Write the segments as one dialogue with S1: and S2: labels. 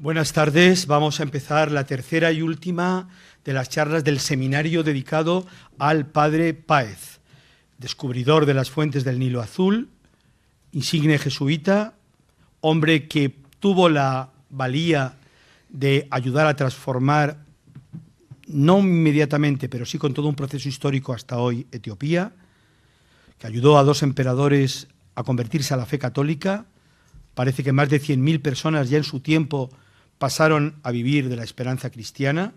S1: Buenas tardes, vamos a empezar la tercera y última de las charlas del seminario dedicado al Padre Páez, descubridor de las fuentes del Nilo Azul, insigne jesuita, hombre que tuvo la valía de ayudar a transformar, no inmediatamente, pero sí con todo un proceso histórico hasta hoy, Etiopía, que ayudó a 2 emperadores a convertirse a la fe católica. Parece que más de 100.000 personas ya en su tiempo pasaron a vivir de la esperanza cristiana,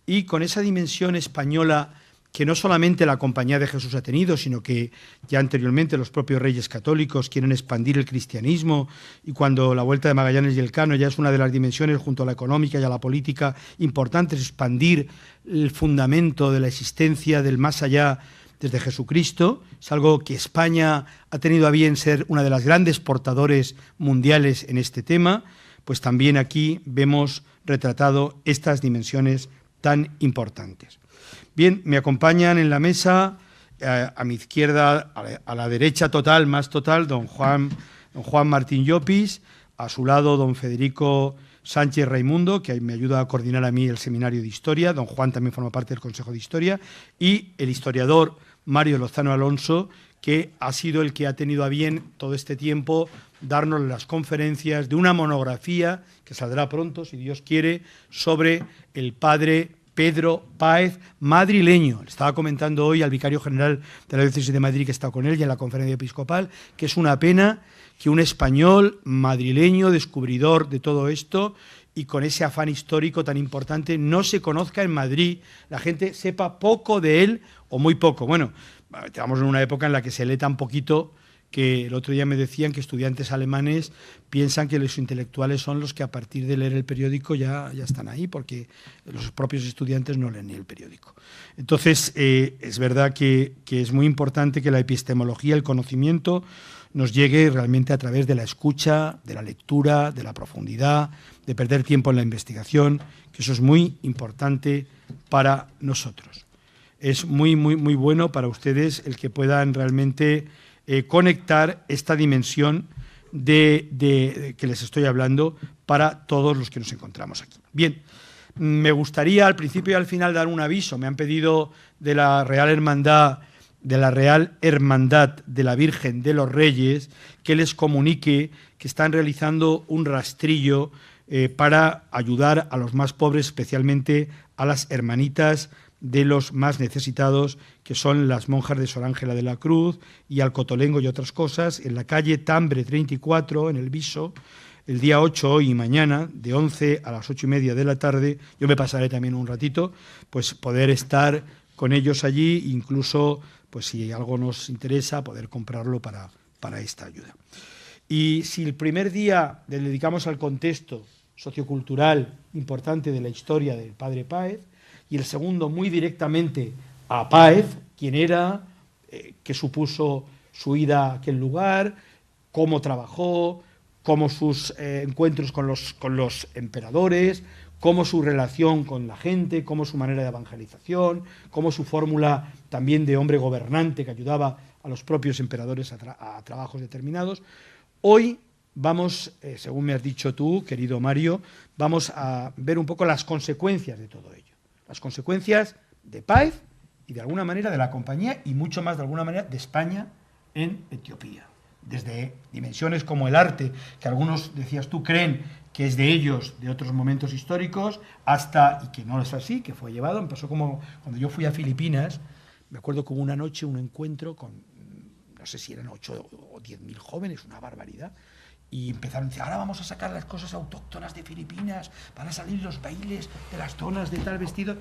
S1: y con esa dimensión española que no solamente la Compañía de Jesús ha tenido, sino que ya anteriormente los propios reyes católicos quieren expandir el cristianismo, y cuando la Vuelta de Magallanes y Elcano ya es una de las dimensiones, junto a la económica y a la política, importantes, expandir el fundamento de la existencia del más allá desde Jesucristo. Es algo que España ha tenido a bien ser una de las grandes portadores mundiales en este tema. Pues también aquí vemos retratado estas dimensiones tan importantes. Bien, me acompañan en la mesa, a mi izquierda, a la derecha total, más total, don Juan Martín Llopis, a su lado don Federico Sánchez Raimundo, que me ayuda a coordinar a mí el seminario de Historia. Don Juan también forma parte del Consejo de Historia, y el historiador Mario Lozano Alonso, que ha sido el que ha tenido a bien todo este tiempo darnos las conferencias de una monografía que saldrá pronto, si Dios quiere, sobre el padre Pedro Páez, madrileño. Le estaba comentando hoy al vicario general de la diócesis de Madrid, que está con él y en la conferencia episcopal, que es una pena que un español madrileño, descubridor de todo esto y con ese afán histórico tan importante, no se conozca en Madrid, la gente sepa poco de él o muy poco. Bueno, estamos en una época en la que se lee tan poquito que el otro día me decían que estudiantes alemanes piensan que los intelectuales son los que a partir de leer el periódico ya están ahí, porque los propios estudiantes no leen ni el periódico. Entonces, es verdad que es muy importante que la epistemología, el conocimiento, nos llegue realmente a través de la escucha, de la lectura, de la profundidad, de perder tiempo en la investigación, que eso es muy importante para nosotros. Es muy bueno para ustedes el que puedan realmente conectar esta dimensión de que les estoy hablando para todos los que nos encontramos aquí. Bien, me gustaría al principio y al final dar un aviso. Me han pedido de la Real Hermandad de la Virgen de los Reyes que les comunique que están realizando un rastrillo para ayudar a los más pobres, especialmente a las hermanitas de los más necesitados, que son las monjas de Sor Ángela de la Cruz y al Cotolengo y otras cosas, en la calle Tambre 34, en el Viso, el día 8, hoy y mañana, de 11 a las 8:30 de la tarde. Yo me pasaré también un ratito, pues poder estar con ellos allí, incluso, pues si algo nos interesa, poder comprarlo para esta ayuda. Y si el primer día le dedicamos al contexto sociocultural importante de la historia del padre Páez, y el segundo muy directamente a Páez, quién era, qué supuso su ida a aquel lugar, cómo trabajó, cómo sus encuentros con los emperadores, cómo su relación con la gente, cómo su manera de evangelización, cómo su fórmula también de hombre gobernante que ayudaba a los propios emperadores a trabajos determinados. Hoy vamos, según me has dicho tú, querido Mario, vamos a ver un poco las consecuencias de todo ello. Las consecuencias de Páez y de alguna manera de la compañía y mucho más de alguna manera de España en Etiopía. Desde dimensiones como el arte, que algunos, decías tú, creen que es de ellos, de otros momentos históricos, hasta, y que no es así, que fue llevado, me pasó como cuando yo fui a Filipinas, me acuerdo que hubo una noche un encuentro con, no sé si eran 8 o 10.000 jóvenes, una barbaridad, y empezaron a decir, ahora vamos a sacar las cosas autóctonas de Filipinas, van a salir los bailes de las zonas de tal vestido.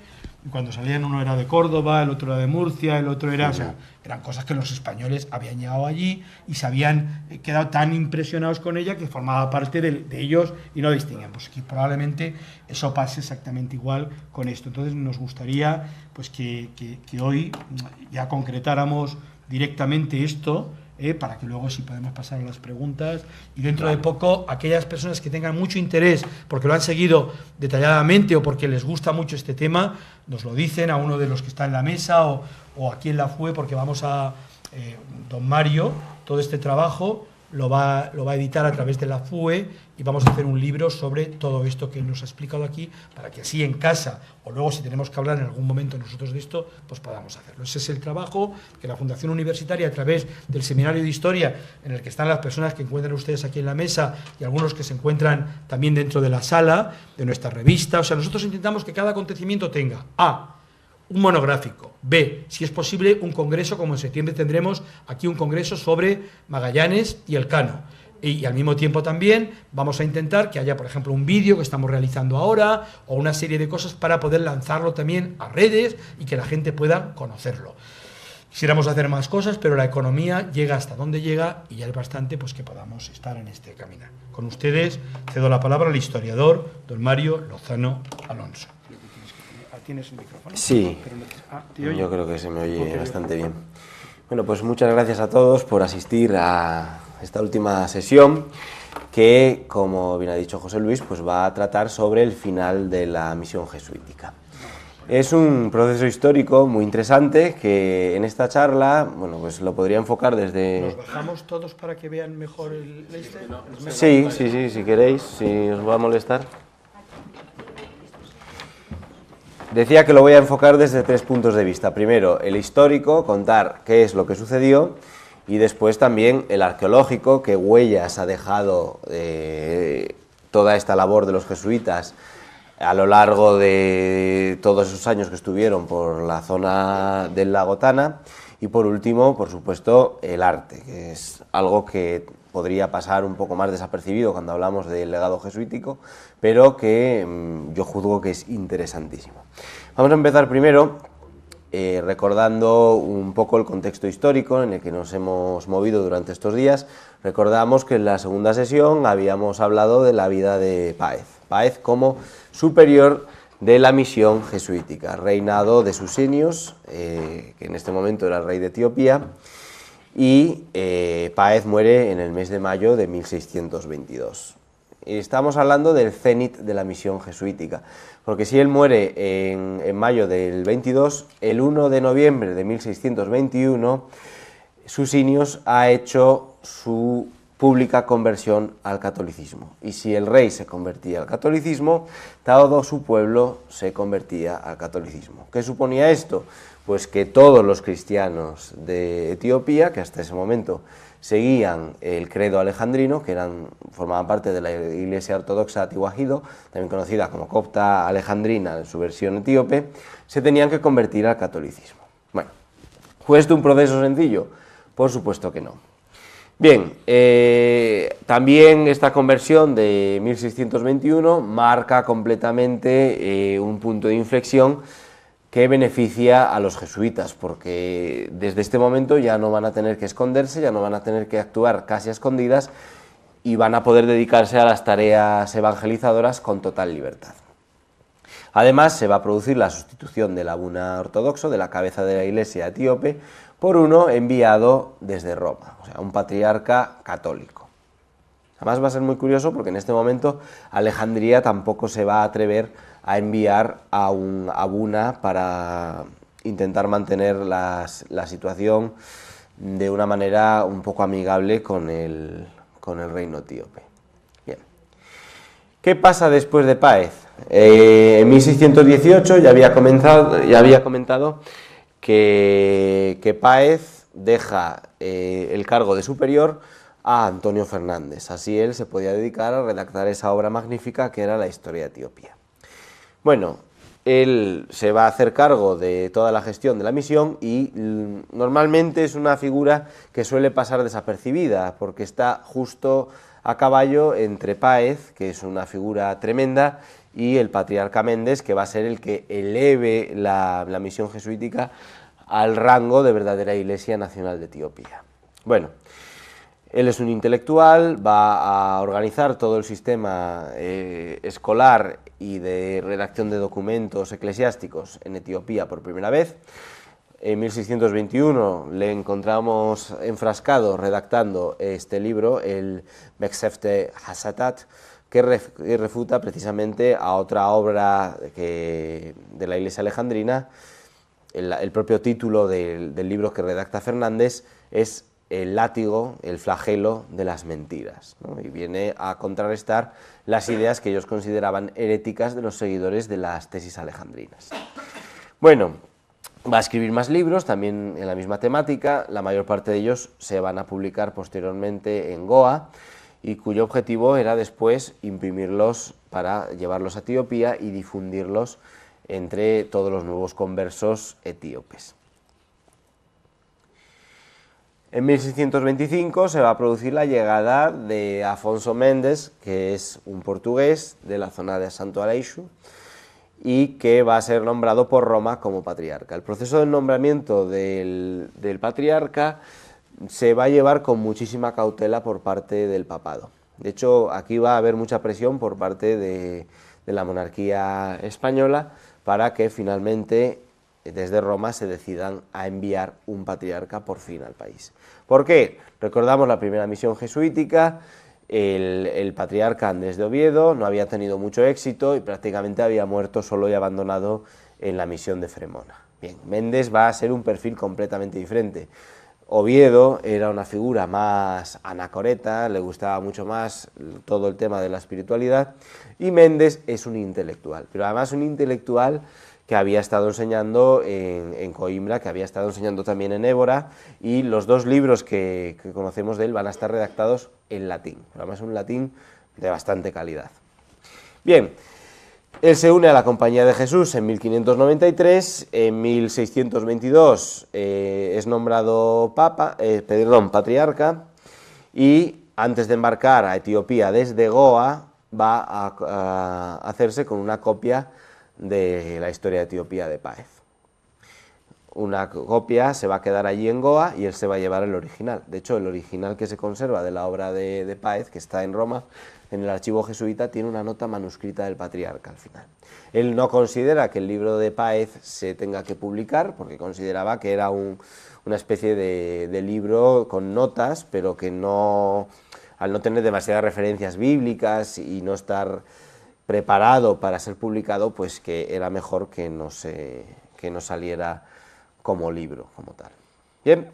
S1: Y cuando salían, uno era de Córdoba, el otro era de Murcia, el otro era... O sea, eran cosas que los españoles habían llegado allí y se habían quedado tan impresionados con ella que formaba parte de ellos y no distinguían. Pues que probablemente eso pase exactamente igual con esto. Entonces nos gustaría pues que hoy ya concretáramos directamente esto, para que luego sí podemos pasar a las preguntas, y dentro de poco aquellas personas que tengan mucho interés porque lo han seguido detalladamente o porque les gusta mucho este tema, nos lo dicen a uno de los que está en la mesa o a quien la fue, porque vamos a don Mario, todo este trabajo lo va a editar a través de la FUE y vamos a hacer un libro sobre todo esto que nos ha explicado aquí, para que así en casa, o luego si tenemos que hablar en algún momento nosotros de esto, pues podamos hacerlo. Ese es el trabajo que la Fundación Universitaria, a través del Seminario de Historia, en el que están las personas que encuentran ustedes aquí en la mesa y algunos que se encuentran también dentro de la sala, de nuestra revista. O sea, nosotros intentamos que cada acontecimiento tenga un monográfico, B, si es posible, un congreso, como en septiembre tendremos aquí un congreso sobre Magallanes y Elcano. Y al mismo tiempo también vamos a intentar que haya, por ejemplo, un vídeo que estamos realizando ahora, o una serie de cosas para poder lanzarlo también a redes y que la gente pueda conocerlo. Quisiéramos hacer más cosas, pero la economía llega hasta donde llega y ya es bastante pues que podamos estar en este camino. Con ustedes cedo la palabra al historiador don Mario Lozano Alonso. ¿Tienes un micrófono?
S2: Sí, yo creo que se me oye bastante bien. Bueno, pues muchas gracias a todos por asistir a esta última sesión que, como bien ha dicho José Luis, pues va a tratar sobre el final de la misión jesuítica. Es un proceso histórico muy interesante que en esta charla, bueno, pues lo podría enfocar desde...
S1: ¿Nos bajamos todos para que vean mejor el
S2: Sí, si queréis, si os va a molestar. Decía que lo voy a enfocar desde 3 puntos de vista. Primero, el histórico, contar qué es lo que sucedió, y después también el arqueológico, qué huellas ha dejado toda esta labor de los jesuitas a lo largo de todos esos años que estuvieron por la zona del lago Tana, y por último, por supuesto, el arte, que es algo que podría pasar un poco más desapercibido cuando hablamos del legado jesuítico, pero que yo juzgo que es interesantísimo. Vamos a empezar primero recordando un poco el contexto histórico en el que nos hemos movido durante estos días. Recordamos que en la segunda sesión habíamos hablado de la vida de Páez. Páez como superior de la misión jesuítica, reinado de Susinios, que en este momento era el rey de Etiopía, y Páez muere en el mes de mayo de 1622. Estamos hablando del cenit de la misión jesuítica, porque si él muere en mayo del 22, el 1 de noviembre de 1621, Susinios ha hecho su pública conversión al catolicismo, y si el rey se convertía al catolicismo, todo su pueblo se convertía al catolicismo. ¿Qué suponía esto? Pues que todos los cristianos de Etiopía, que hasta ese momento seguían el credo alejandrino, que formaban parte de la Iglesia Ortodoxa Atiwahido, también conocida como copta alejandrina en su versión etíope, se tenían que convertir al catolicismo. Bueno, ¿fue esto un proceso sencillo? Por supuesto que no. Bien, también esta conversión de 1621 marca completamente un punto de inflexión que beneficia a los jesuitas, porque desde este momento ya no van a tener que esconderse, ya no van a tener que actuar casi a escondidas y van a poder dedicarse a las tareas evangelizadoras con total libertad. Además, se va a producir la sustitución del abuna ortodoxo, de la cabeza de la Iglesia etíope, por uno enviado desde Roma, o sea, un patriarca católico. Además va a ser muy curioso porque en este momento Alejandría tampoco se va a atrever a enviar a un abuna para intentar mantener la situación de una manera un poco amigable con el reino etíope. Bien. ¿Qué pasa después de Páez? En 1618 ya había comentado que Páez deja el cargo de superior a Antonio Fernández. Así él se podía dedicar a redactar esa obra magnífica que era la Historia de Etiopía. Bueno, él se va a hacer cargo de toda la gestión de la misión y normalmente es una figura que suele pasar desapercibida porque está justo a caballo entre Páez, que es una figura tremenda, y el patriarca Méndez, que va a ser el que eleve la misión jesuítica al rango de verdadera Iglesia Nacional de Etiopía. Bueno, él es un intelectual, va a organizar todo el sistema escolar y de redacción de documentos eclesiásticos en Etiopía por primera vez. En 1621 le encontramos enfrascado redactando este libro, el Meksefte Hasatat, que refuta precisamente a otra obra de la Iglesia alejandrina. El propio título del libro que redacta Fernández es el látigo, el flagelo de las mentiras, ¿no? Y viene a contrarrestar las ideas que ellos consideraban heréticas de los seguidores de las tesis alejandrinas. Bueno, va a escribir más libros, también en la misma temática, la mayor parte de ellos se van a publicar posteriormente en Goa, y cuyo objetivo era después imprimirlos para llevarlos a Etiopía y difundirlos entre todos los nuevos conversos etíopes. En 1625 se va a producir la llegada de Afonso Mendes, que es un portugués de la zona de Santo Aleixo, y que va a ser nombrado por Roma como patriarca. El proceso del nombramiento del patriarca se va a llevar con muchísima cautela por parte del papado. De hecho, aquí va a haber mucha presión por parte de la monarquía española para que finalmente desde Roma se decidan a enviar un patriarca por fin al país. ¿Por qué? Recordamos la primera misión jesuítica, el patriarca Andrés de Oviedo no había tenido mucho éxito y prácticamente había muerto solo y abandonado en la misión de Fremona. Bien, Mendes va a ser un perfil completamente diferente. Oviedo era una figura más anacoreta, le gustaba mucho más todo el tema de la espiritualidad, y Mendes es un intelectual, pero además un intelectual que había estado enseñando en Coimbra, que había estado enseñando también en Évora, y los dos libros que conocemos de él van a estar redactados en latín, pero además un latín de bastante calidad. Bien, él se une a la Compañía de Jesús en 1593, en 1622 es nombrado patriarca, y antes de embarcar a Etiopía desde Goa va a hacerse con una copia de la historia de Etiopía de Páez. Una copia se va a quedar allí en Goa y él se va a llevar el original. De hecho, el original que se conserva de la obra de Páez, que está en Roma, en el archivo jesuita, tiene una nota manuscrita del patriarca al final. Él no considera que el libro de Páez se tenga que publicar, porque consideraba que era una especie de libro con notas, pero que no, al no tener demasiadas referencias bíblicas y no estar preparado para ser publicado, pues que era mejor que no saliera como libro, como tal. Bien,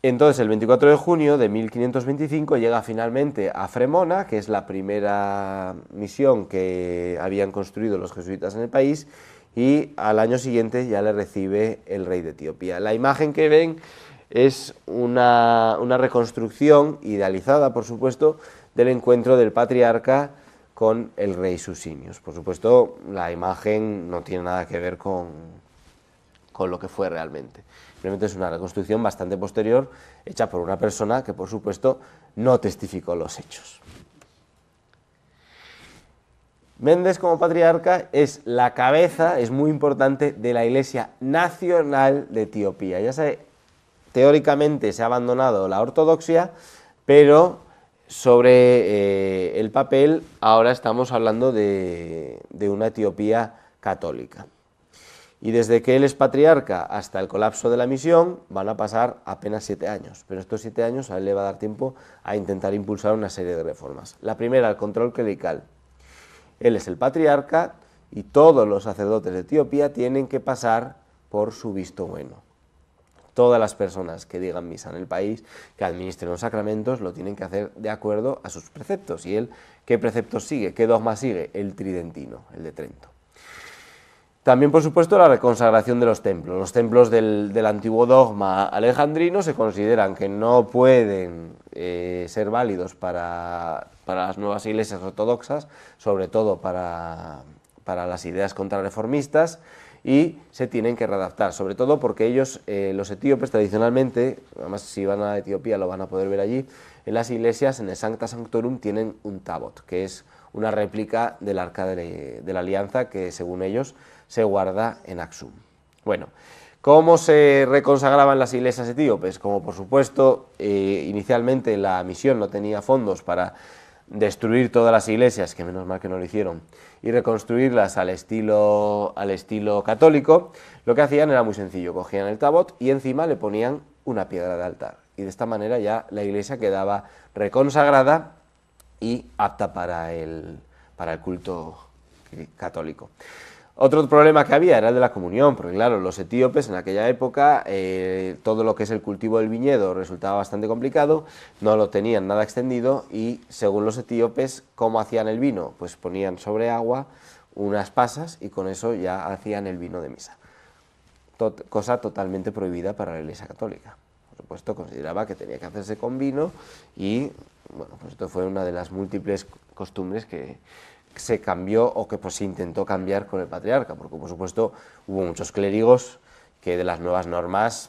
S2: entonces el 24 de junio de 1525 llega finalmente a Fremona, que es la primera misión que habían construido los jesuitas en el país, y al año siguiente ya le recibe el rey de Etiopía. La imagen que ven es una reconstrucción idealizada, por supuesto, del encuentro del patriarca con el rey Susinius. Por supuesto, la imagen no tiene nada que ver con lo que fue realmente. Simplemente es una reconstrucción bastante posterior, hecha por una persona que, por supuesto, no testificó los hechos. Mendes, como patriarca, es la cabeza, es muy importante, de la Iglesia Nacional de Etiopía. Ya sabe, teóricamente se ha abandonado la ortodoxia, pero sobre el papel ahora estamos hablando de una Etiopía católica. Y desde que él es patriarca hasta el colapso de la misión van a pasar apenas 7 años, pero estos 7 años a él le va a dar tiempo a intentar impulsar una serie de reformas. La primera, el control clerical. Él es el patriarca y todos los sacerdotes de Etiopía tienen que pasar por su visto bueno. Todas las personas que digan misa en el país, que administren los sacramentos, lo tienen que hacer de acuerdo a sus preceptos. ¿Y él qué preceptos sigue? ¿Qué dogma sigue? El tridentino, el de Trento. También, por supuesto, la reconsagración de los templos. Los templos del antiguo dogma alejandrino se consideran que no pueden ser válidos para las nuevas iglesias ortodoxas, sobre todo para las ideas contrarreformistas, y se tienen que readaptar, sobre todo porque ellos, los etíopes, tradicionalmente, además si van a Etiopía lo van a poder ver allí, en las iglesias, en el Sancta Sanctorum, tienen un tabot, que es una réplica del Arca de la Alianza que, según ellos, se guarda en Aksum. Bueno, ¿cómo se reconsagraban las iglesias etíopes? Como, por supuesto, inicialmente la misión no tenía fondos para destruir todas las iglesias, que menos mal que no lo hicieron, y reconstruirlas al estilo católico, lo que hacían era muy sencillo: cogían el tabot y encima le ponían una piedra de altar, y de esta manera ya la iglesia quedaba reconsagrada y apta para el culto católico. Otro problema que había era el de la comunión, porque claro, los etíopes en aquella época, todo lo que es el cultivo del viñedo resultaba bastante complicado, no lo tenían nada extendido y según los etíopes, ¿cómo hacían el vino? Pues ponían sobre agua unas pasas y con eso ya hacían el vino de misa. Cosa totalmente prohibida para la Iglesia Católica. Por supuesto, consideraba que tenía que hacerse con vino y, bueno, pues esto fue una de las múltiples costumbres que se cambió o que pues se intentó cambiar con el patriarca, porque por supuesto hubo muchos clérigos que de las nuevas normas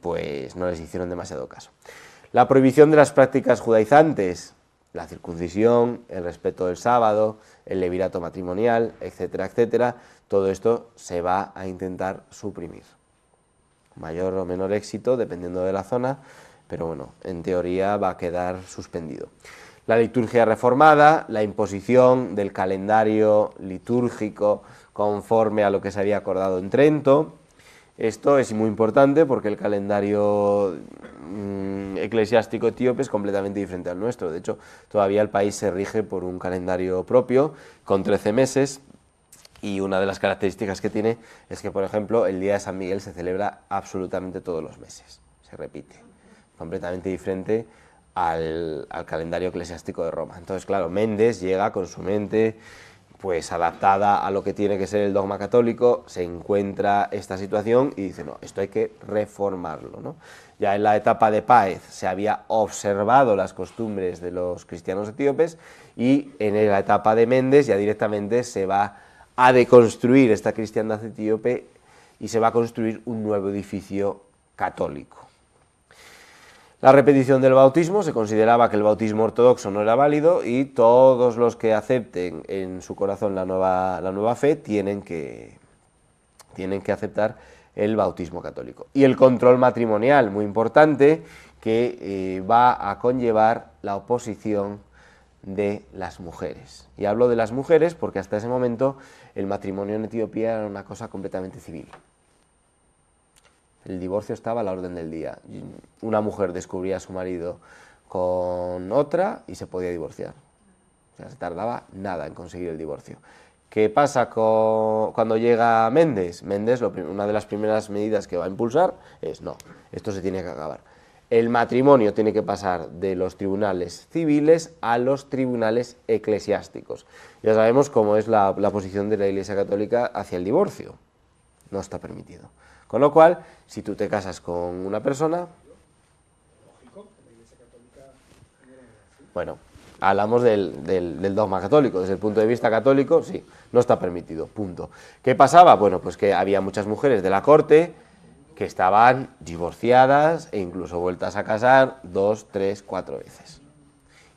S2: pues no les hicieron demasiado caso. La prohibición de las prácticas judaizantes, la circuncisión, el respeto del sábado, el levirato matrimonial, etcétera, etcétera, todo esto se va a intentar suprimir. Mayor o menor éxito, dependiendo de la zona, pero bueno, en teoría va a quedar suspendido. La liturgia reformada, la imposición del calendario litúrgico conforme a lo que se había acordado en Trento. Esto es muy importante porque el calendario eclesiástico etíope es completamente diferente al nuestro. De hecho, todavía el país se rige por un calendario propio con 13 meses y una de las características que tiene es que, por ejemplo, el Día de San Miguel se celebra absolutamente todos los meses. Se repite, completamente diferente al calendario eclesiástico de Roma. Entonces, claro, Méndez llega con su mente pues adaptada a lo que tiene que ser el dogma católico, se encuentra esta situación y dice, no, esto hay que reformarlo, ¿no? Ya en la etapa de Páez se había observado las costumbres de los cristianos etíopes y en la etapa de Méndez ya directamente se va a deconstruir esta cristiandad etíope y se va a construir un nuevo edificio católico. La repetición del bautismo, se consideraba que el bautismo ortodoxo no era válido y todos los que acepten en su corazón la nueva fe tienen que aceptar el bautismo católico. Y el control matrimonial, muy importante, que va a conllevar la oposición de las mujeres. Y hablo de las mujeres porque hasta ese momento el matrimonio en Etiopía era una cosa completamente civil. El divorcio estaba a la orden del día. Una mujer descubría a su marido con otra y se podía divorciar. O sea, se tardaba nada en conseguir el divorcio. ¿Qué pasa cuando llega Méndez? Méndez, una de las primeras medidas que va a impulsar es, no, esto se tiene que acabar. El matrimonio tiene que pasar de los tribunales civiles a los tribunales eclesiásticos. Ya sabemos cómo es la posición de la Iglesia Católica hacia el divorcio. No está permitido. Con lo cual, si tú te casas con una persona... Bueno, hablamos del dogma católico. Desde el punto de vista católico, sí, no está permitido, punto. ¿Qué pasaba? Bueno, pues que había muchas mujeres de la corte que estaban divorciadas e incluso vueltas a casar 2, 3, 4 veces.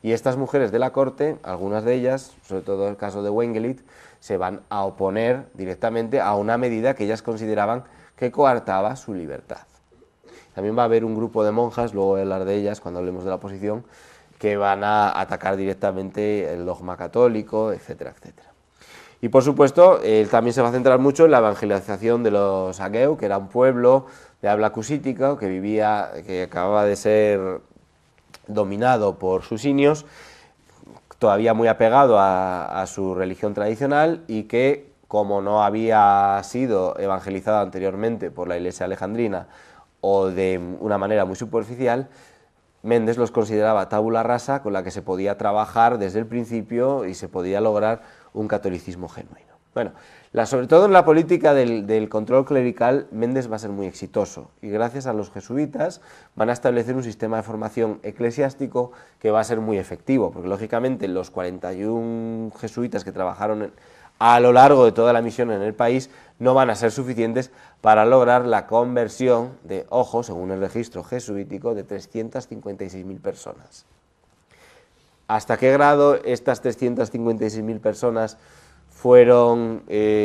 S2: Y estas mujeres de la corte, algunas de ellas, sobre todo el caso de Wengelit, se van a oponer directamente a una medida que ellas consideraban que coartaba su libertad. También va a haber un grupo de monjas, luego voy a hablar de ellas cuando hablemos de la oposición, que van a atacar directamente el dogma católico, etcétera, etcétera. Y por supuesto, también se va a centrar mucho en la evangelización de los Ageu, que era un pueblo de habla cusítica que acababa de ser dominado por susinios, todavía muy apegado a su religión tradicional y que, como no había sido evangelizado anteriormente por la Iglesia alejandrina o de una manera muy superficial, Méndez los consideraba tabula rasa con la que se podía trabajar desde el principio y se podía lograr un catolicismo genuino. Bueno, sobre todo en la política del control clerical, Méndez va a ser muy exitoso y gracias a los jesuitas van a establecer un sistema de formación eclesiástico que va a ser muy efectivo, porque lógicamente los 41 jesuitas que trabajaron a lo largo de toda la misión en el país no van a ser suficientes para lograr la conversión de, ojo, según el registro jesuítico, de 356.000 personas. ¿Hasta qué grado estas 356.000 personas fueron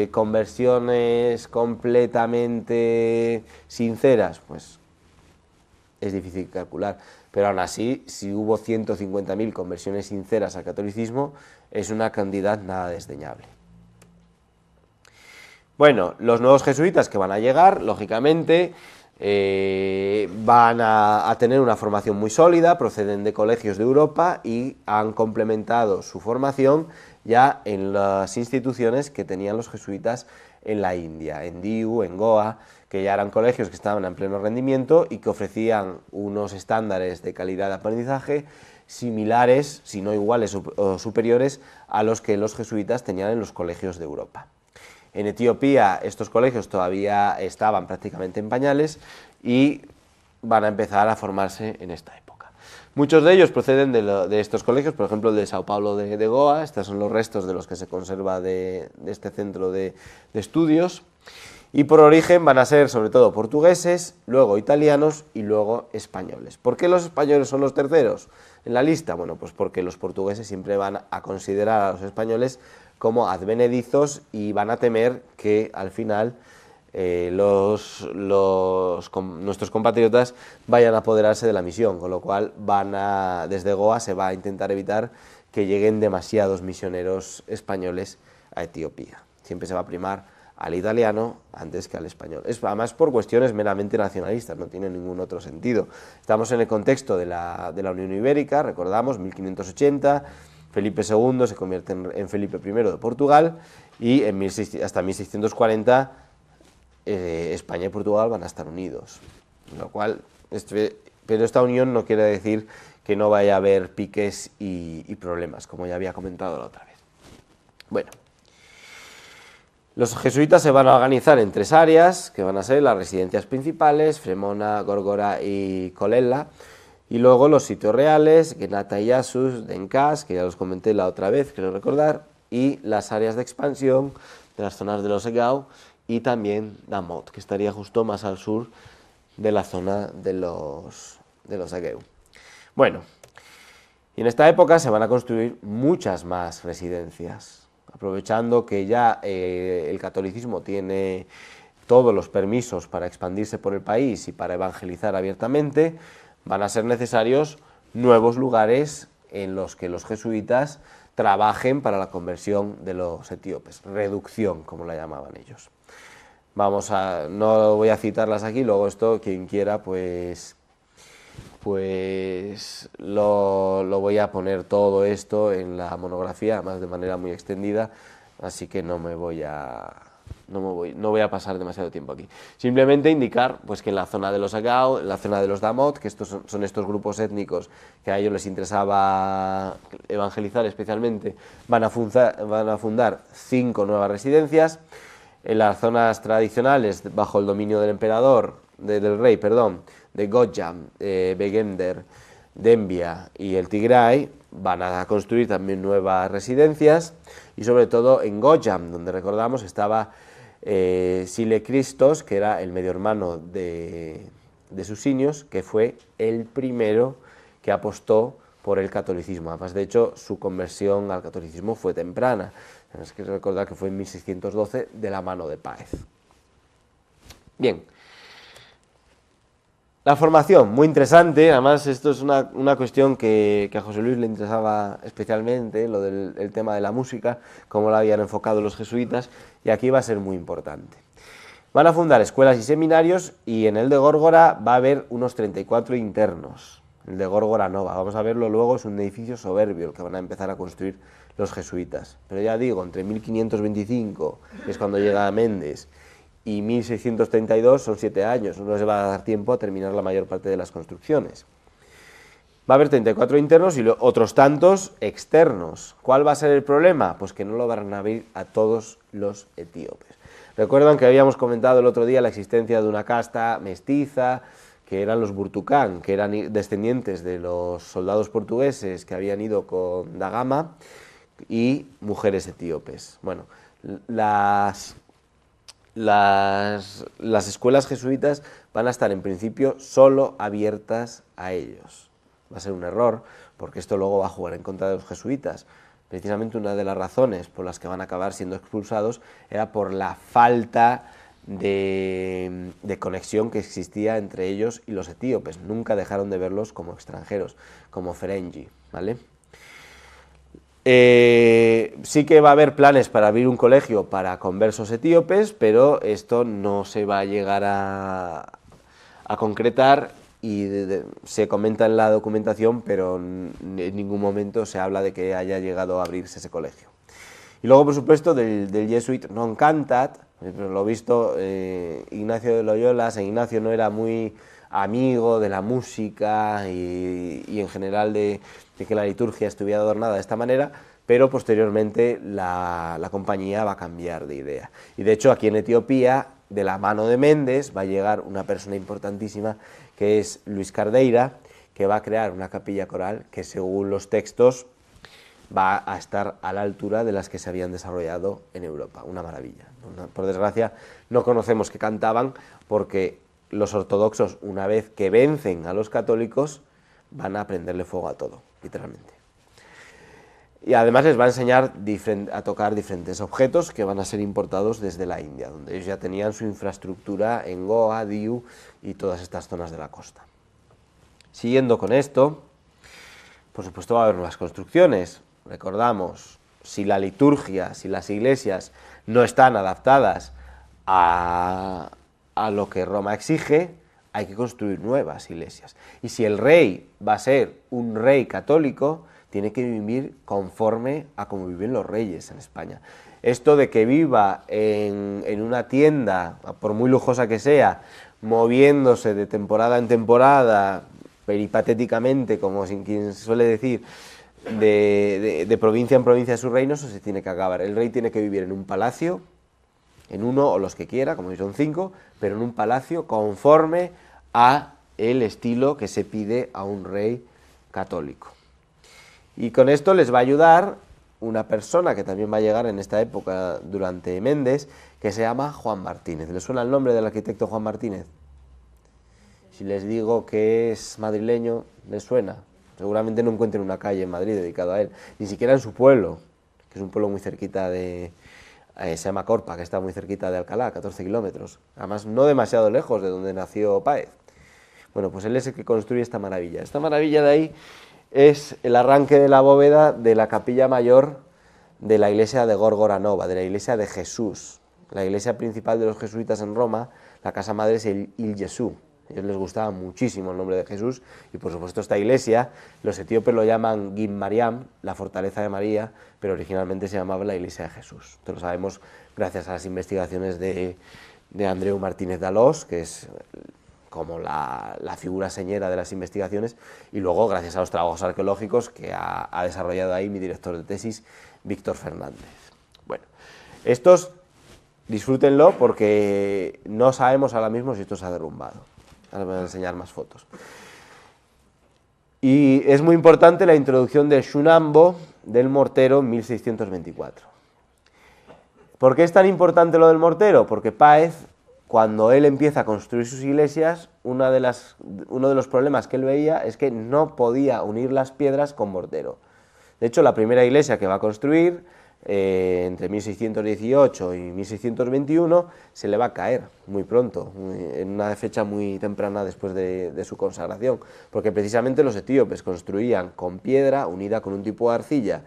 S2: conversiones completamente sinceras? Pues es difícil calcular, pero aún así, si hubo 150.000 conversiones sinceras al catolicismo, es una cantidad nada desdeñable. Bueno, los nuevos jesuitas que van a llegar, lógicamente, van a tener una formación muy sólida, proceden de colegios de Europa y han complementado su formación ya en las instituciones que tenían los jesuitas en la India, en Diu, en Goa, que ya eran colegios que estaban en pleno rendimiento y que ofrecían unos estándares de calidad de aprendizaje similares, si no iguales o superiores, a los que los jesuitas tenían en los colegios de Europa. En Etiopía estos colegios todavía estaban prácticamente en pañales y van a empezar a formarse en esta época. Muchos de ellos proceden de estos colegios, por ejemplo el de Sao Paulo de Goa. Estos son los restos de los que se conserva de este centro de estudios, y por origen van a ser sobre todo portugueses, luego italianos y luego españoles. ¿Por qué los españoles son los terceros en la lista? Bueno, pues porque los portugueses siempre van a considerar a los españoles como advenedizos y van a temer que al final nuestros compatriotas vayan a apoderarse de la misión, con lo cual desde Goa se va a intentar evitar que lleguen demasiados misioneros españoles a Etiopía. Siempre se va a primar al italiano antes que al español. Además por cuestiones meramente nacionalistas, no tiene ningún otro sentido. Estamos en el contexto de la Unión Ibérica, recordamos, 1580, Felipe II se convierte en Felipe I de Portugal y hasta 1640 España y Portugal van a estar unidos, lo cual, pero esta unión no quiere decir que no vaya a haber piques y problemas, como ya había comentado la otra vez. Bueno, los jesuitas se van a organizar en 3 áreas, que van a ser las residencias principales, Fremona, Górgora y Colella, y luego los sitios reales, Genata y Iasus, Dencas, que ya los comenté la otra vez, quiero recordar, y las áreas de expansión de las zonas de los Egao, y también Damot, que estaría justo más al sur de la zona de los Egeu. Bueno, y en esta época se van a construir muchas más residencias, aprovechando que ya el catolicismo tiene todos los permisos para expandirse por el país y para evangelizar abiertamente. Van a ser necesarios nuevos lugares en los que los jesuitas trabajen para la conversión de los etíopes, reducción, como la llamaban ellos. No voy a citarlas aquí, luego esto, quien quiera, pues lo voy a poner todo esto en la monografía, además de manera muy extendida, así que no voy a pasar demasiado tiempo aquí. Simplemente indicar pues, que en la zona de los Egao, en la zona de los Damot, que son estos grupos étnicos que a ellos les interesaba evangelizar especialmente, van a fundar 5 nuevas residencias. En las zonas tradicionales, bajo el dominio del rey, de Gojam, Begender, Dembia y el Tigray, van a construir también nuevas residencias, y sobre todo en Gojam, donde recordamos estaba Sile Christos, que era el medio hermano de Susinios, que fue el primero que apostó por el catolicismo. Además, de hecho, su conversión al catolicismo fue temprana. Tenemos que recordar que fue en 1612 de la mano de Páez. Bien. La formación, muy interesante, además esto es una cuestión que a José Luis le interesaba especialmente, lo del tema de la música, cómo la habían enfocado los jesuitas, y aquí va a ser muy importante. Van a fundar escuelas y seminarios, y en el de Górgora va a haber unos 34 internos. El de Górgora Nova, vamos a verlo luego, es un edificio soberbio el que van a empezar a construir los jesuitas. Pero ya digo, entre 1525, que es cuando llega Méndez, y 1632 son 7 años, no les va a dar tiempo a terminar la mayor parte de las construcciones. Va a haber 34 internos y otros tantos externos. ¿Cuál va a ser el problema? Pues que no lo van a abrir a todos los etíopes. Recuerdan que habíamos comentado el otro día la existencia de una casta mestiza, que eran los Burtukán, que eran descendientes de los soldados portugueses que habían ido con Da Gama, y mujeres etíopes. Bueno, las escuelas jesuitas van a estar en principio solo abiertas a ellos. Va a ser un error, porque esto luego va a jugar en contra de los jesuitas. Precisamente una de las razones por las que van a acabar siendo expulsados era por la falta de conexión que existía entre ellos y los etíopes. Nunca dejaron de verlos como extranjeros, como Ferengi, ¿vale? Sí que va a haber planes para abrir un colegio para conversos etíopes, pero esto no se va a llegar a concretar, y se comenta en la documentación, pero en ningún momento se habla de que haya llegado a abrirse ese colegio. Y luego, por supuesto, del Jesuit non cantat, pero lo visto, Ignacio de Loyola, San Ignacio no era muy amigo de la música y en general de que la liturgia estuviera adornada de esta manera, pero posteriormente la compañía va a cambiar de idea. Y de hecho aquí en Etiopía, de la mano de Méndez, va a llegar una persona importantísima que es Luis Cardeira, que va a crear una capilla coral que según los textos va a estar a la altura de las que se habían desarrollado en Europa. Una maravilla. Por desgracia no conocemos qué cantaban porque los ortodoxos, una vez que vencen a los católicos, van a prenderle fuego a todo, literalmente. Y además les va a enseñar a tocar diferentes objetos que van a ser importados desde la India, donde ellos ya tenían su infraestructura en Goa, Diu y todas estas zonas de la costa. Siguiendo con esto, por supuesto va a haber nuevas construcciones. Recordamos, si la liturgia, si las iglesias no están adaptadas a lo que Roma exige, hay que construir nuevas iglesias. Y si el rey va a ser un rey católico, tiene que vivir conforme a como viven los reyes en España. Esto de que viva en una tienda, por muy lujosa que sea, moviéndose de temporada en temporada, peripatéticamente, como quien suele decir, de provincia en provincia de su reino, eso se tiene que acabar. El rey tiene que vivir en un palacio, en uno o los que quiera, como si son 5, pero en un palacio conforme a el estilo que se pide a un rey católico. Y con esto les va a ayudar una persona que también va a llegar en esta época durante Méndez, que se llama Juan Martínez. ¿Les suena el nombre del arquitecto Juan Martínez? Si les digo que es madrileño, ¿les suena? Seguramente no encuentren una calle en Madrid dedicada a él, ni siquiera en su pueblo, que es un pueblo muy cerquita de... se llama Corpa, que está muy cerquita de Alcalá, 14 kilómetros, además no demasiado lejos de donde nació Páez. Bueno, pues él es el que construye esta maravilla. Esta maravilla de ahí es el arranque de la bóveda de la capilla mayor de la iglesia de Górgora Nova, de la iglesia de Jesús. La iglesia principal de los jesuitas en Roma, la casa madre es il Gesù. A ellos les gustaba muchísimo el nombre de Jesús y por supuesto esta iglesia, los etíopes lo llaman Gim Mariam, la fortaleza de María, pero originalmente se llamaba la iglesia de Jesús. Esto lo sabemos gracias a las investigaciones de Andreu Martínez d'Alòs, que es como la figura señera de las investigaciones, y luego gracias a los trabajos arqueológicos que ha desarrollado ahí mi director de tesis, Víctor Fernández. Bueno, estos disfrútenlo porque no sabemos ahora mismo si esto se ha derrumbado. Ahora voy a enseñar más fotos. Y es muy importante la introducción del Shunambo del mortero en 1624. ¿Por qué es tan importante lo del mortero? Porque Páez, cuando él empieza a construir sus iglesias, uno de los problemas que él veía es que no podía unir las piedras con mortero. De hecho, la primera iglesia que va a construir, entre 1618 y 1621, se le va a caer muy pronto, en una fecha muy temprana después de su consagración, porque precisamente los etíopes construían con piedra unida con un tipo de arcilla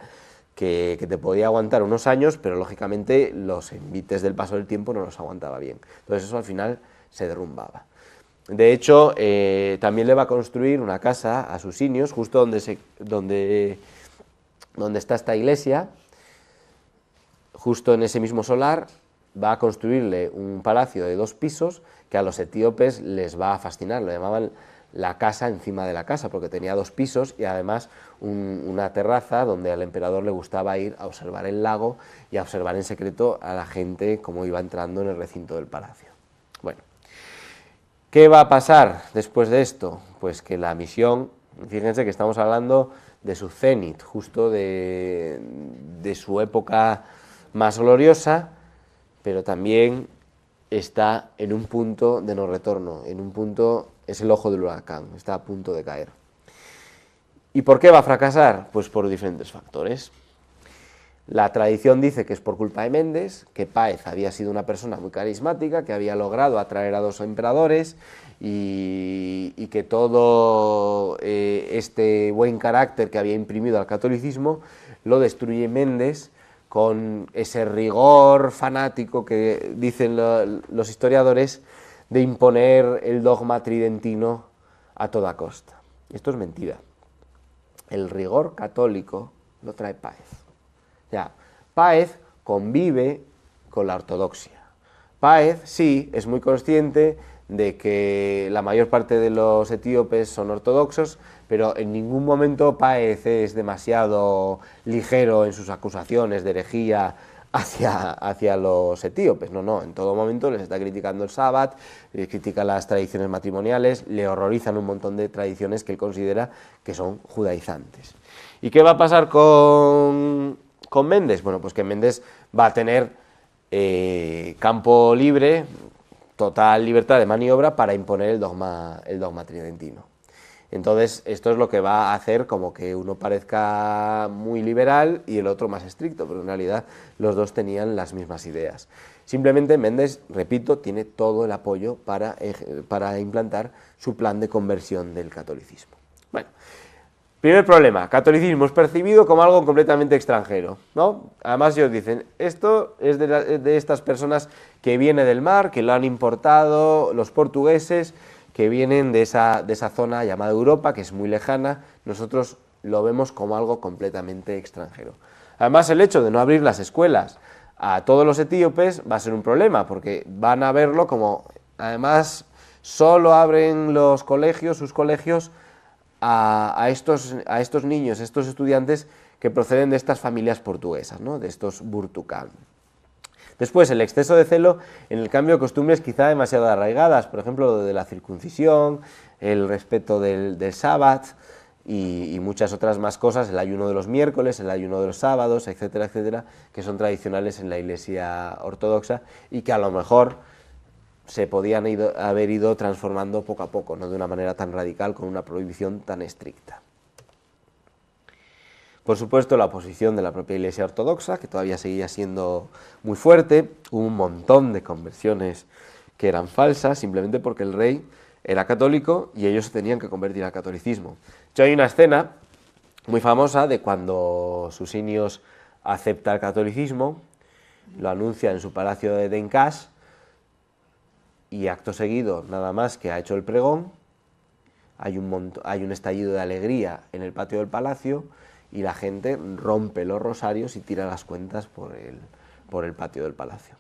S2: que te podía aguantar unos años, pero lógicamente los envites del paso del tiempo no los aguantaba bien. Entonces eso al final se derrumbaba. De hecho, también le va a construir una casa a Susinios, justo donde está esta iglesia, justo en ese mismo solar, va a construirle un palacio de 2 pisos que a los etíopes les va a fascinar, lo llamaban la casa encima de la casa, porque tenía 2 pisos y además una terraza donde al emperador le gustaba ir a observar el lago y a observar en secreto a la gente cómo iba entrando en el recinto del palacio. Bueno, ¿qué va a pasar después de esto? Pues que la misión, fíjense que estamos hablando de su cenit, justo de su época más gloriosa, pero también está en un punto de no retorno, en un punto, es el ojo del huracán, está a punto de caer. ¿Y por qué va a fracasar? Pues por diferentes factores. La tradición dice que es por culpa de Méndez, que Páez había sido una persona muy carismática, que había logrado atraer a 2 emperadores y que todo este buen carácter que había imprimido al catolicismo lo destruye Méndez con ese rigor fanático que dicen los historiadores de imponer el dogma tridentino a toda costa. Esto es mentira. El rigor católico lo trae Páez. Ya, Páez convive con la ortodoxia. Páez sí es muy consciente de que la mayor parte de los etíopes son ortodoxos, pero en ningún momento Páez es demasiado ligero en sus acusaciones de herejía hacia los etíopes. No, en todo momento les está criticando el sábat, critica las tradiciones matrimoniales, le horrorizan un montón de tradiciones que él considera que son judaizantes. ¿Y qué va a pasar con Mendes? Bueno, pues que Mendes va a tener campo libre, total libertad de maniobra para imponer el dogma tridentino. Entonces, esto es lo que va a hacer como que uno parezca muy liberal y el otro más estricto, pero en realidad los dos tenían las mismas ideas. Simplemente Mendes, repito, tiene todo el apoyo para implantar su plan de conversión del catolicismo. Bueno, primer problema, catolicismo es percibido como algo completamente extranjero, ¿no? Además ellos dicen, esto es de estas personas que viene del mar, que lo han importado los portugueses, que vienen de esa zona llamada Europa, que es muy lejana, nosotros lo vemos como algo completamente extranjero. Además, el hecho de no abrir las escuelas a todos los etíopes va a ser un problema, porque van a verlo como, además, solo abren sus colegios, a estos niños, estos estudiantes que proceden de estas familias portuguesas, ¿no? De estos burtucán. Después, el exceso de celo en el cambio de costumbres quizá demasiado arraigadas, por ejemplo, lo de la circuncisión, el respeto del sábat y muchas otras más cosas, el ayuno de los miércoles, el ayuno de los sábados, etcétera, etcétera, que son tradicionales en la Iglesia ortodoxa y que a lo mejor se podían haber ido transformando poco a poco, no de una manera tan radical con una prohibición tan estricta. Por supuesto, la oposición de la propia Iglesia ortodoxa, que todavía seguía siendo muy fuerte, hubo un montón de conversiones que eran falsas, simplemente porque el rey era católico y ellos se tenían que convertir al catolicismo. De hecho, hay una escena muy famosa de cuando Susinios acepta el catolicismo, lo anuncia en su palacio de Denkash, y acto seguido, nada más que ha hecho el pregón, hay un estallido de alegría en el patio del palacio, y la gente rompe los rosarios y tira las cuentas por el patio del palacio.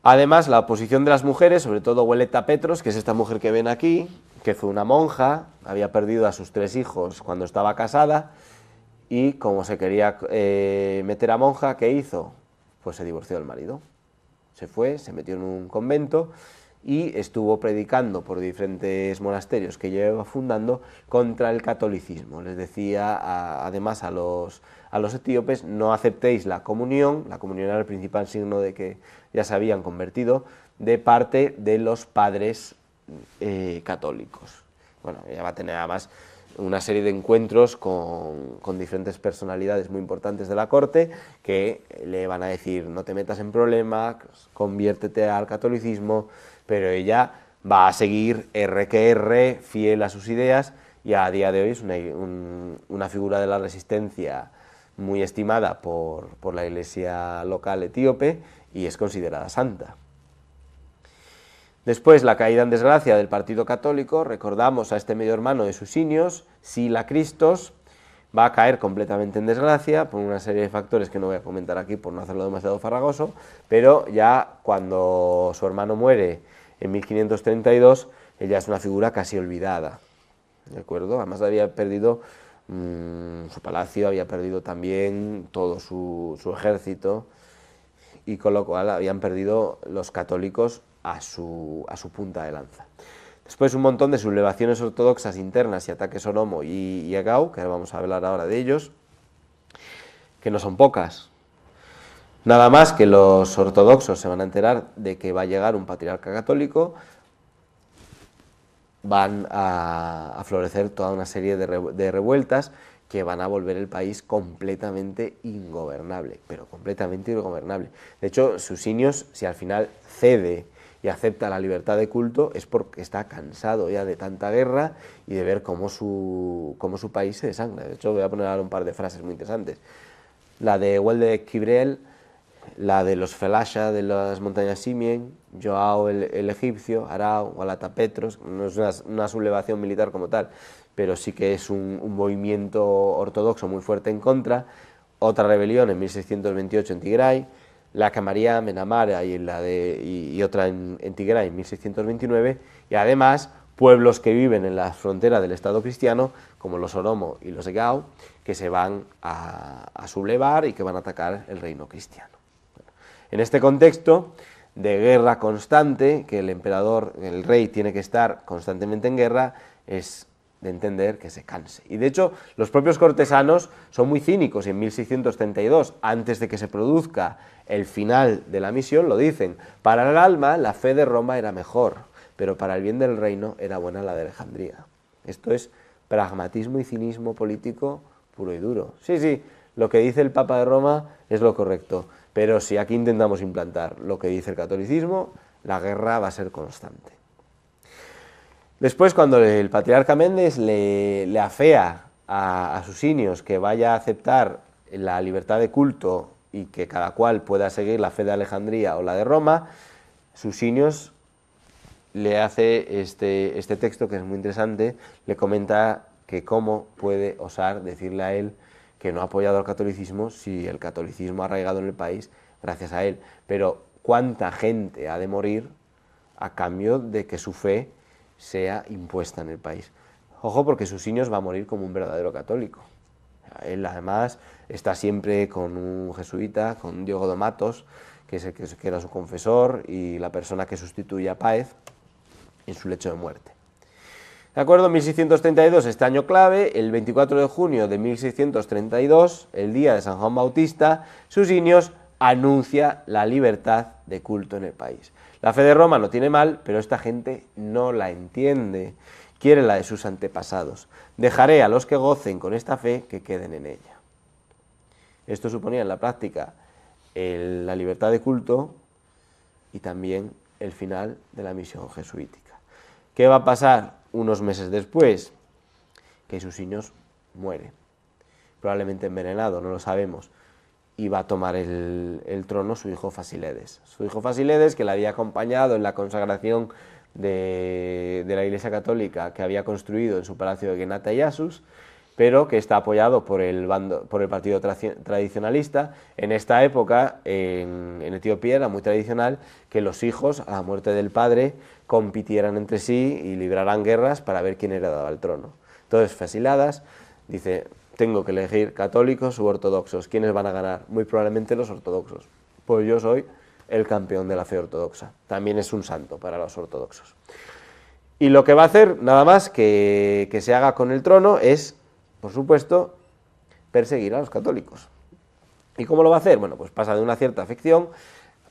S2: Además, la oposición de las mujeres, sobre todo Hueleta Petros, que es esta mujer que ven aquí, que fue una monja, había perdido a sus 3 hijos cuando estaba casada, y como se quería meter a monja, ¿qué hizo? Pues se divorció del marido. Se fue, se metió en un convento, y estuvo predicando por diferentes monasterios que lleva fundando contra el catolicismo. Les decía además a los etíopes, no aceptéis la comunión era el principal signo de que ya se habían convertido, de parte de los padres católicos. Bueno, ella va a tener además una serie de encuentros con diferentes personalidades muy importantes de la corte que le van a decir, no te metas en problemas, conviértete al catolicismo, pero ella va a seguir R que R, fiel a sus ideas, y a día de hoy es una figura de la resistencia muy estimada por la iglesia local etíope y es considerada santa. Después, la caída en desgracia del partido católico, recordamos a este medio hermano de Susinios, Sila Christos, va a caer completamente en desgracia por una serie de factores que no voy a comentar aquí por no hacerlo demasiado farragoso, pero ya cuando su hermano muere en 1532, ella es una figura casi olvidada, ¿de acuerdo? Además había perdido su palacio, había perdido también todo su ejército, y con lo cual habían perdido los católicos a su punta de lanza. Después un montón de sublevaciones ortodoxas internas y ataques Oromo y Egau, que vamos a hablar ahora de ellos, que no son pocas. Nada más que los ortodoxos se van a enterar de que va a llegar un patriarca católico, van a florecer toda una serie de revueltas que van a volver el país completamente ingobernable, pero completamente ingobernable. De hecho, Susinios, si al final cede y acepta la libertad de culto, es porque está cansado ya de tanta guerra y de ver cómo su país se desangra. De hecho, voy a poner ahora un par de frases muy interesantes. La de Welde Kibriel, la de los Felasha de las montañas Simien, Joao el egipcio, Arau, Hueleta Petros, no es una sublevación militar como tal, pero sí que es un movimiento ortodoxo muy fuerte en contra, otra rebelión en 1628 en Tigray, la Camariam en Amara y otra en Tigray en 1629, y además pueblos que viven en la frontera del Estado cristiano, como los Oromo y los Egao, que se van a sublevar y que van a atacar el reino cristiano. Bueno, en este contexto de guerra constante, que el rey tiene que estar constantemente en guerra, es de entender que se canse. Y de hecho, los propios cortesanos son muy cínicos, y en 1632, antes de que se produzca el final de la misión, lo dicen: para el alma la fe de Roma era mejor, pero para el bien del reino era buena la de Alejandría. Esto es pragmatismo y cinismo político puro y duro. Sí, lo que dice el Papa de Roma es lo correcto, pero si aquí intentamos implantar lo que dice el catolicismo, la guerra va a ser constante. Después, cuando el patriarca Méndez le afea a Susinios que vaya a aceptar la libertad de culto y que cada cual pueda seguir la fe de Alejandría o la de Roma, Susinios le hace este texto, que es muy interesante. Le comenta que cómo puede osar decirle a él que no ha apoyado al catolicismo si el catolicismo ha arraigado en el país gracias a él, pero cuánta gente ha de morir a cambio de que su fe sea impuesta en el país. Ojo, porque Susinios va a morir como un verdadero católico. Él además está siempre con un jesuita, con Diogo de Matos, que era su confesor y la persona que sustituye a Páez en su lecho de muerte. De acuerdo, 1632, este año clave, el 24 de junio de 1632, el día de San Juan Bautista, Susinios anuncia la libertad de culto en el país. La fe de Roma no tiene mal, pero esta gente no la entiende, quiere la de sus antepasados. Dejaré a los que gocen con esta fe que queden en ella. Esto suponía en la práctica la libertad de culto y también el final de la misión jesuítica. ¿Qué va a pasar unos meses después? Que Susinios muere, probablemente envenenado, no lo sabemos, y va a tomar el trono su hijo Fasiledes. Su hijo Fasiledes, que le había acompañado en la consagración de la Iglesia Católica que había construido en su palacio de Genata y Asus, pero que está apoyado por el partido tradicionalista. En esta época, en Etiopía, era muy tradicional que los hijos, a la muerte del padre, compitieran entre sí y libraran guerras para ver quién heredaba el trono. Entonces, Fasiladas dice: tengo que elegir católicos u ortodoxos. ¿Quiénes van a ganar? Muy probablemente los ortodoxos. Pues yo soy el campeón de la fe ortodoxa. También es un santo para los ortodoxos. Y lo que va a hacer, nada más que se haga con el trono, es, por supuesto, perseguir a los católicos. ¿Y cómo lo va a hacer? Bueno, pues pasa de una cierta afección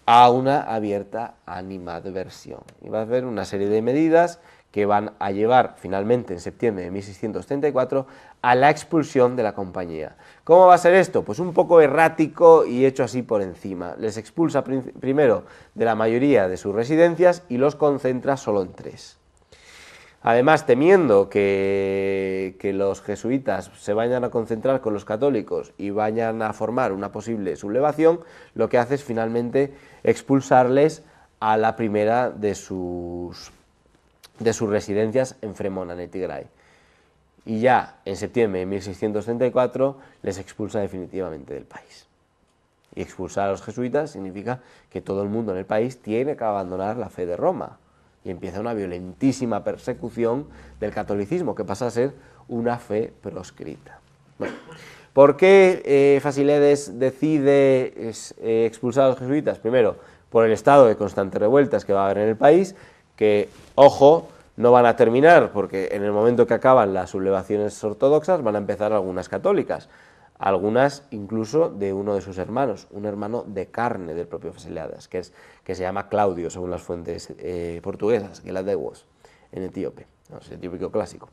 S2: a una abierta animadversión. Y va a hacer una serie de medidas que van a llevar finalmente en septiembre de 1634 a la expulsión de la compañía. ¿Cómo va a ser esto? Pues un poco errático y hecho así por encima. Les expulsa primero de la mayoría de sus residencias y los concentra solo en 3. Además, temiendo que los jesuitas se vayan a concentrar con los católicos y vayan a formar una posible sublevación, lo que hace es finalmente expulsarles a la primera de sus residencias en Fremona, en Tigray. Y ya en septiembre de 1634 les expulsa definitivamente del país. Y expulsar a los jesuitas significa que todo el mundo en el país tiene que abandonar la fe de Roma. Y empieza una violentísima persecución del catolicismo, que pasa a ser una fe proscrita. Bueno, ¿por qué Fasiledes decide expulsar a los jesuitas? Primero, por el estado de constantes revueltas que va a haber en el país, que, ojo, no van a terminar, porque en el momento que acaban las sublevaciones ortodoxas van a empezar algunas católicas, algunas incluso de uno de sus hermanos, un hermano de carne del propio Fasiledes, que se llama Claudio, según las fuentes portuguesas, Geladewos, en etíope, no, es etíopico clásico.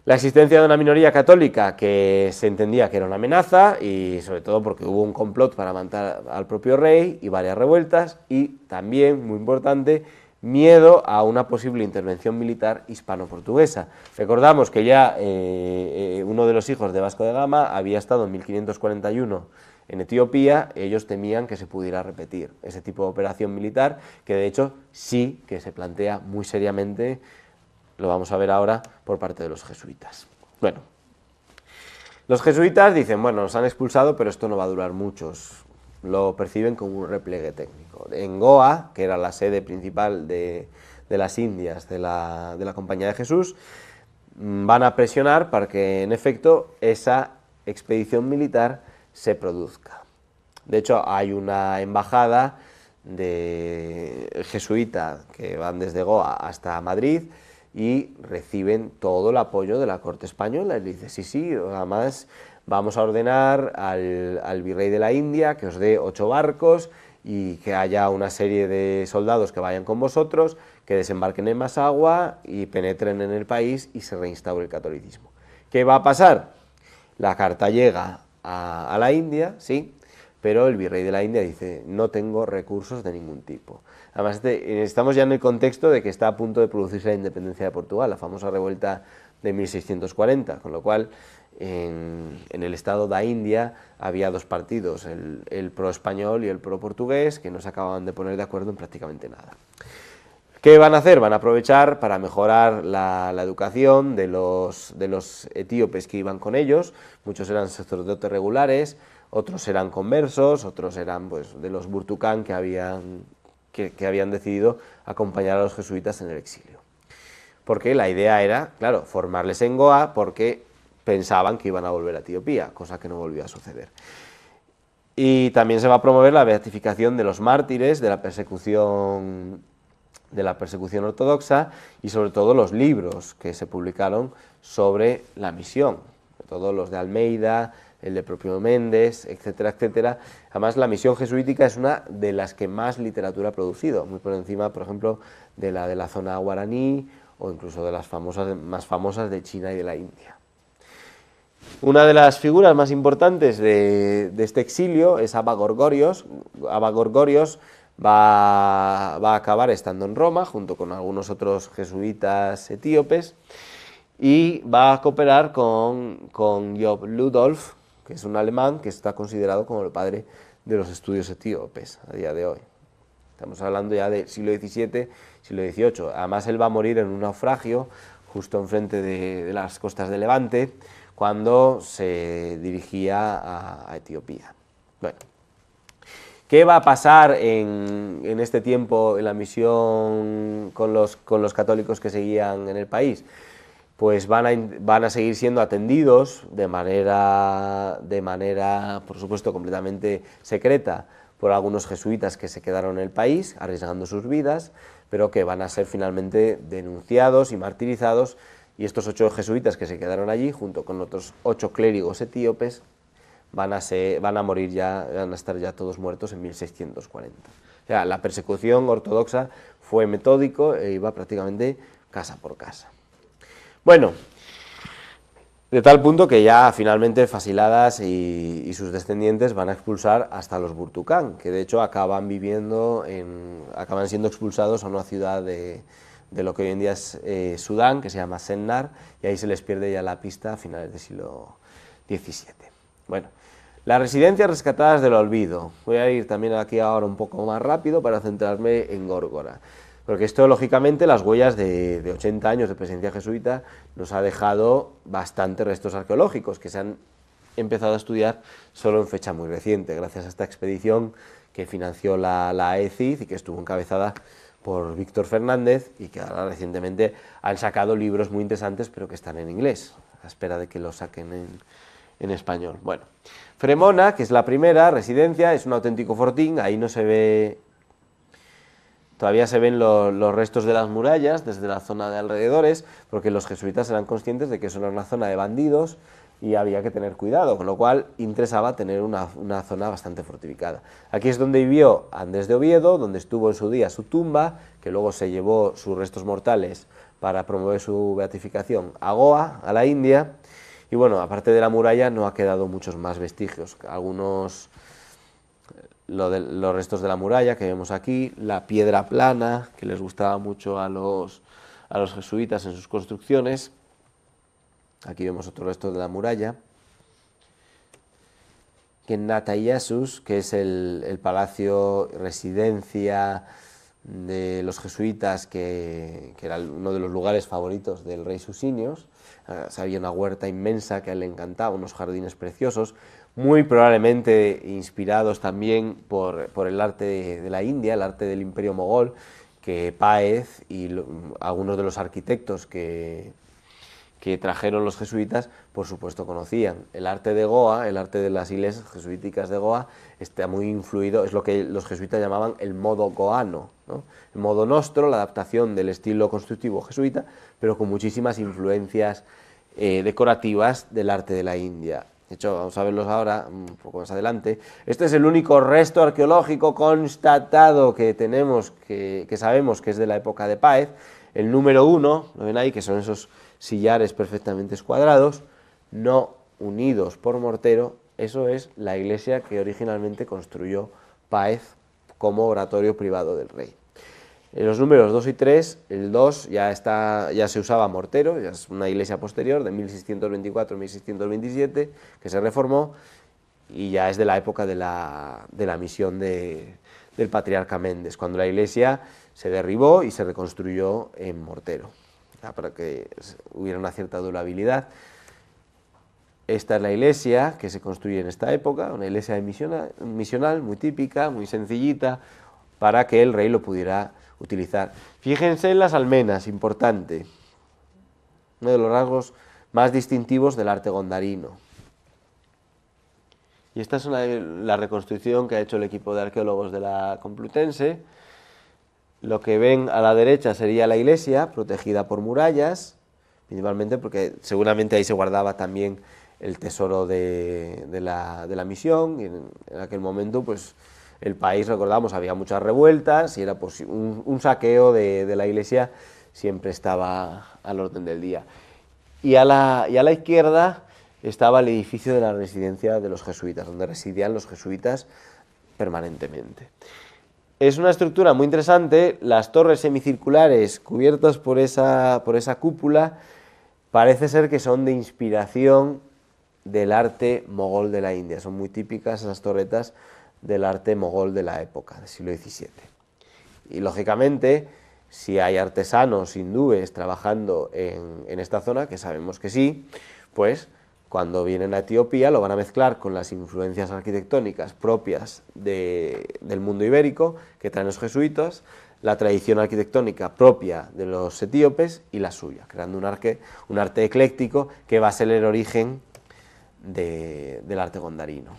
S2: La existencia de una minoría católica que se entendía que era una amenaza, y sobre todo porque hubo un complot para matar al propio rey y varias revueltas, y también, muy importante, miedo a una posible intervención militar hispano-portuguesa. Recordamos que ya uno de los hijos de Vasco de Gama había estado en 1541 en Etiopía. Ellos temían que se pudiera repetir ese tipo de operación militar, que de hecho sí que se plantea muy seriamente, lo vamos a ver ahora, por parte de los jesuitas. Bueno, Los jesuitas dicen, bueno, nos han expulsado, pero esto no va a durar mucho. Lo perciben como un repliegue técnico. En Goa, que era la sede principal de las Indias de la Compañía de Jesús, van a presionar para que, en efecto, esa expedición militar se produzca. De hecho, hay una embajada de jesuita que van desde Goa hasta Madrid y reciben todo el apoyo de la corte española. Y le dice, sí, además vamos a ordenar al virrey de la India que os dé 8 barcos y que haya una serie de soldados que vayan con vosotros, que desembarquen en Masagua y penetren en el país y se reinstaure el catolicismo. ¿Qué va a pasar? La carta llega a la India, sí, pero el virrey de la India dice, no tengo recursos de ningún tipo. Además, estamos ya en el contexto de que está a punto de producirse la independencia de Portugal, la famosa revuelta de 1640, con lo cual en el estado de India había 2 partidos, el pro-español y el pro-portugués, que no se acababan de poner de acuerdo en prácticamente nada. ¿Qué van a hacer? Van a aprovechar para mejorar la educación de los etíopes que iban con ellos. Muchos eran sacerdotes regulares, otros eran conversos, otros eran pues, de los Burtukán que habían decidido acompañar a los jesuitas en el exilio. Porque la idea era, claro, formarles en Goa porque pensaban que iban a volver a Etiopía, cosa que no volvió a suceder. Y también se va a promover la beatificación de los mártires de la persecución ortodoxa y sobre todo los libros que se publicaron sobre la misión, todos los de Almeida, el de propio Méndez, etcétera, etcétera. Además, la misión jesuítica es una de las que más literatura ha producido, muy por encima, por ejemplo, de la zona guaraní o incluso de las más famosas de China y de la India. Una de las figuras más importantes de este exilio es Abba Gorgorios. Abba Gorgorios va a acabar estando en Roma junto con algunos otros jesuitas etíopes y va a cooperar con Job Ludolf, que es un alemán que está considerado como el padre de los estudios etíopes a día de hoy. Estamos hablando ya del siglo XVII, siglo XVIII. Además, él va a morir en un naufragio justo enfrente de las costas de Levante cuando se dirigía a Etiopía. Bueno, ¿qué va a pasar en este tiempo en la misión con los católicos que seguían en el país? Pues van a seguir siendo atendidos de manera, por supuesto, completamente secreta por algunos jesuitas que se quedaron en el país, arriesgando sus vidas, pero que van a ser finalmente denunciados y martirizados, y estos 8 jesuitas que se quedaron allí, junto con otros 8 clérigos etíopes, van a morir ya, van a estar ya todos muertos en 1640. O sea, la persecución ortodoxa fue metódico e iba prácticamente casa por casa. Bueno, de tal punto que ya finalmente Fasiladas y sus descendientes van a expulsar hasta los Burtukán, que de hecho acaban siendo expulsados a una ciudad de lo que hoy en día es Sudán, que se llama Sennar, y ahí se les pierde ya la pista a finales del siglo XVII. Bueno, las residencias rescatadas del olvido. Voy a ir también aquí ahora un poco más rápido para centrarme en Górgora. Porque esto, lógicamente, las huellas de 80 años de presencia jesuita nos ha dejado bastantes restos arqueológicos que se han empezado a estudiar solo en fecha muy reciente, gracias a esta expedición que financió la ECID y que estuvo encabezada por Víctor Fernández y que ahora recientemente han sacado libros muy interesantes pero que están en inglés, a espera de que los saquen en español. Bueno, Fremona, que es la primera residencia, es un auténtico fortín, ahí no se ve... Todavía se ven los restos de las murallas desde la zona de alrededores, porque los jesuitas eran conscientes de que eso era una zona de bandidos y había que tener cuidado, con lo cual interesaba tener una zona bastante fortificada. Aquí es donde vivió Andrés de Oviedo, donde estuvo en su día su tumba, que luego se llevó sus restos mortales para promover su beatificación a Goa, a la India, y bueno, aparte de la muralla no ha quedado muchos más vestigios, algunos... los restos de la muralla que vemos aquí, la piedra plana, que les gustaba mucho a los jesuitas en sus construcciones. Aquí vemos otro resto de la muralla. Que en Natayasus, que es el palacio, residencia, de los jesuitas, que era uno de los lugares favoritos del rey Susinios. Había una huerta inmensa que a él le encantaba, unos jardines preciosos, muy probablemente inspirados también por el arte de la India, el arte del imperio mogol, que Páez y algunos de los arquitectos que trajeron los jesuitas, por supuesto conocían. El arte de Goa, el arte de las iglesias jesuíticas de Goa, está muy influido, es lo que los jesuitas llamaban el modo goano, ¿no? El modo nostro, la adaptación del estilo constructivo jesuita, pero con muchísimas influencias decorativas del arte de la India. De hecho, vamos a verlos ahora, un poco más adelante. Este es el único resto arqueológico constatado que tenemos, que sabemos que es de la época de Páez. El número 1, lo ven ahí, que son esos sillares perfectamente escuadrados, no unidos por mortero. Eso es la iglesia que originalmente construyó Páez como oratorio privado del rey. En los números 2 y 3, el 2 ya se usaba mortero, ya es una iglesia posterior, de 1624-1627, que se reformó, y ya es de la época de la misión del patriarca Méndez, cuando la iglesia se derribó y se reconstruyó en mortero, para que hubiera una cierta durabilidad. Esta es la iglesia que se construye en esta época, una iglesia misional muy típica, muy sencillita, para que el rey lo pudiera utilizar. Fíjense en las almenas, importante, uno de los rasgos más distintivos del arte gondarino. Y esta es la reconstrucción que ha hecho el equipo de arqueólogos de la Complutense. Lo que ven a la derecha sería la iglesia, protegida por murallas, principalmente porque seguramente ahí se guardaba también el tesoro de la misión, y en aquel momento pues el país, recordamos, había muchas revueltas y era un saqueo de la iglesia siempre estaba al orden del día. Y a la izquierda estaba el edificio de la residencia de los jesuitas, donde residían los jesuitas permanentemente. Es una estructura muy interesante, las torres semicirculares cubiertas por esa cúpula parece ser que son de inspiración del arte mogol de la India, son muy típicas esas torretas del arte mogol de la época, del siglo XVII. Y lógicamente, si hay artesanos hindúes trabajando en esta zona, que sabemos que sí, pues cuando vienen a Etiopía lo van a mezclar con las influencias arquitectónicas propias del mundo ibérico que traen los jesuitas, la tradición arquitectónica propia de los etíopes y la suya, creando un arte ecléctico que va a ser el origen del arte gondarino.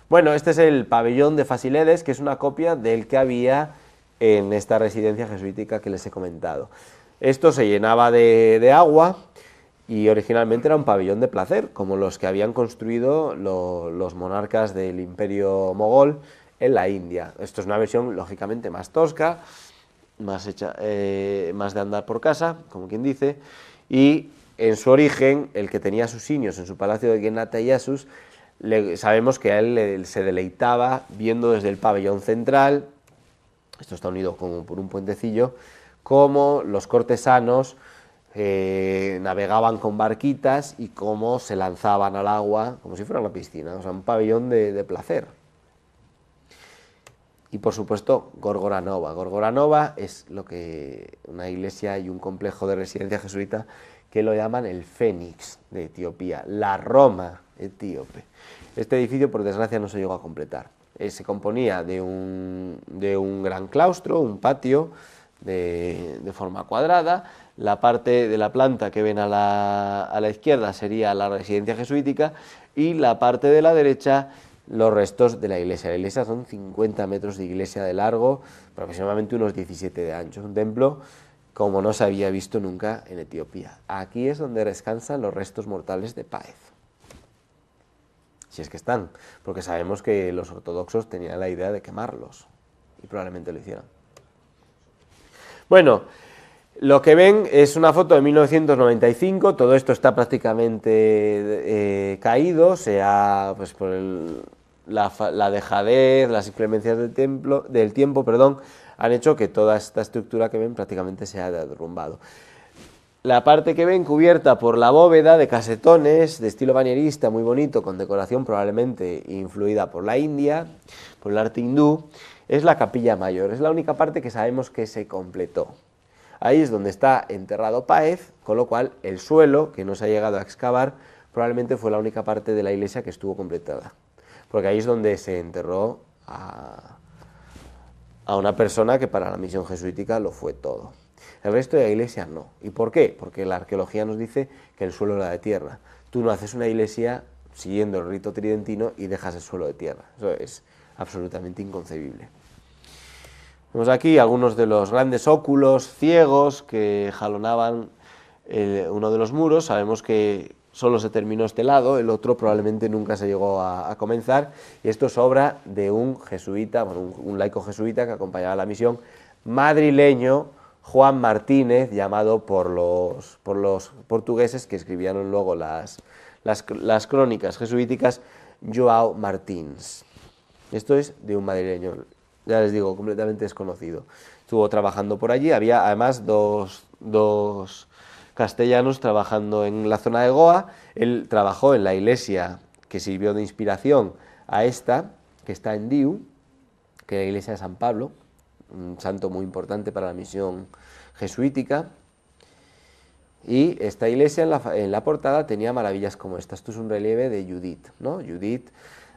S2: Bueno, este es el pabellón de Fasiledes, que es una copia del que había en esta residencia jesuítica que les he comentado. Esto se llenaba de agua y originalmente era un pabellón de placer, como los que habían construido los monarcas del imperio mogol en la India. Esto es una versión lógicamente más tosca, más de andar por casa, como quien dice, y en su origen, el que tenía Susinios en su palacio de Genatayasus, sabemos que a él se deleitaba viendo desde el pabellón central, esto está unido como por un puentecillo, cómo los cortesanos navegaban con barquitas y cómo se lanzaban al agua como si fuera una piscina, o sea, un pabellón de placer. Y por supuesto Gorgora Nova. Gorgora Nova es una iglesia y un complejo de residencia jesuita que lo llaman el Fénix de Etiopía, la Roma etíope. Este edificio, por desgracia, no se llegó a completar. Se componía de un gran claustro, un patio de forma cuadrada. La parte de la planta que ven a la izquierda sería la residencia jesuítica y la parte de la derecha los restos de la iglesia. La iglesia son 50 metros de iglesia de largo, aproximadamente unos 17 de ancho. Un templo como no se había visto nunca en Etiopía. Aquí es donde descansan los restos mortales de Páez. Si es que están, porque sabemos que los ortodoxos tenían la idea de quemarlos, y probablemente lo hicieran. Bueno, lo que ven es una foto de 1995, todo esto está prácticamente caído, pues por la dejadez, las inclemencias del tiempo, han hecho que toda esta estructura que ven prácticamente se haya derrumbado. La parte que ven cubierta por la bóveda de casetones de estilo manierista, muy bonito, con decoración probablemente influida por la India, por el arte hindú. es la capilla mayor, es la única parte que sabemos que se completó. Ahí es donde está enterrado Páez, con lo cual el suelo, que no se ha llegado a excavar, probablemente fue la única parte de la iglesia que estuvo completada, porque ahí es donde se enterró a una persona que para la misión jesuítica lo fue todo. El resto de la iglesia no. ¿Y por qué? Porque la arqueología nos dice que el suelo era de tierra. Tú no haces una iglesia siguiendo el rito tridentino y dejas el suelo de tierra. Eso es absolutamente inconcebible. Vemos aquí algunos de los grandes óculos ciegos que jalonaban uno de los muros. Sabemos que solo se terminó este lado, el otro probablemente nunca se llegó a comenzar, y esto es obra de un jesuita, bueno, un laico jesuita que acompañaba la misión, madrileño, Juan Martínez, llamado por los portugueses que escribieron luego las crónicas jesuíticas, João Martins. Esto es de un madrileño, ya les digo, completamente desconocido. Estuvo trabajando por allí, había además dos castellanos trabajando en la zona de Goa. Él trabajó en la iglesia que sirvió de inspiración a esta, que está en Diu, que es la iglesia de San Pablo, un santo muy importante para la misión jesuítica. Y esta iglesia en la portada tenía maravillas como esta. Esto es un relieve de Judith, ¿no? Judith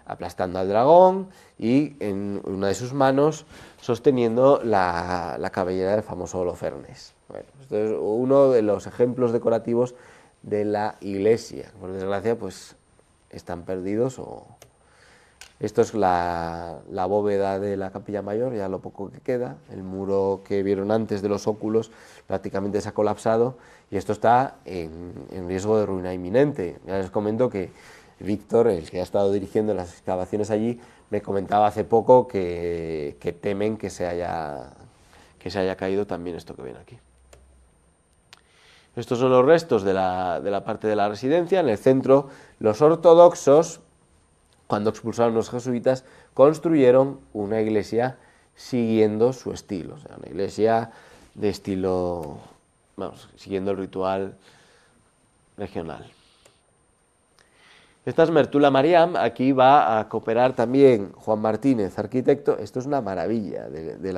S2: aplastando al dragón y en una de sus manos sosteniendo la cabellera del famoso Holofernes. Bueno, esto es uno de los ejemplos decorativos de la iglesia. Por desgracia, pues están perdidos. Esto es la bóveda de la capilla mayor, ya lo poco que queda. El muro que vieron antes de los óculos prácticamente se ha colapsado y esto está en riesgo de ruina inminente. Ya les comento que Víctor, el que ha estado dirigiendo las excavaciones allí, me comentaba hace poco que temen que se haya caído también esto que ven aquí. Estos son los restos de la parte de la residencia. En el centro, los ortodoxos, cuando expulsaron a los jesuitas, construyeron una iglesia siguiendo su estilo, o sea, una iglesia de estilo, vamos, siguiendo el ritual regional. Esta es Mertula Mariam, aquí va a cooperar también Juan Martínez, arquitecto. Esto es una maravilla del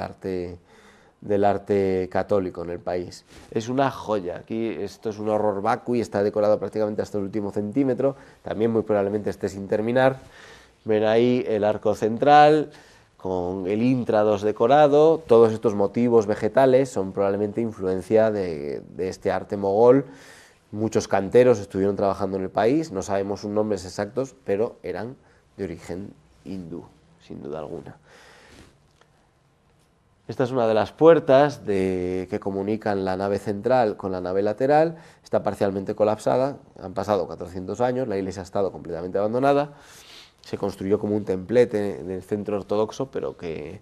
S2: arte católico en el país. Es una joya. Aquí esto es un horror vacui, está decorado prácticamente hasta el último centímetro, también muy probablemente esté sin terminar. Ven ahí el arco central con el intrados decorado. Todos estos motivos vegetales son probablemente influencia de este arte mogol. Muchos canteros estuvieron trabajando en el país, no sabemos sus nombres exactos, pero eran de origen hindú, sin duda alguna. Esta es una de las puertas que comunican la nave central con la nave lateral. Está parcialmente colapsada, han pasado 400 años, la iglesia ha estado completamente abandonada. Se construyó como un templete en el centro ortodoxo, pero que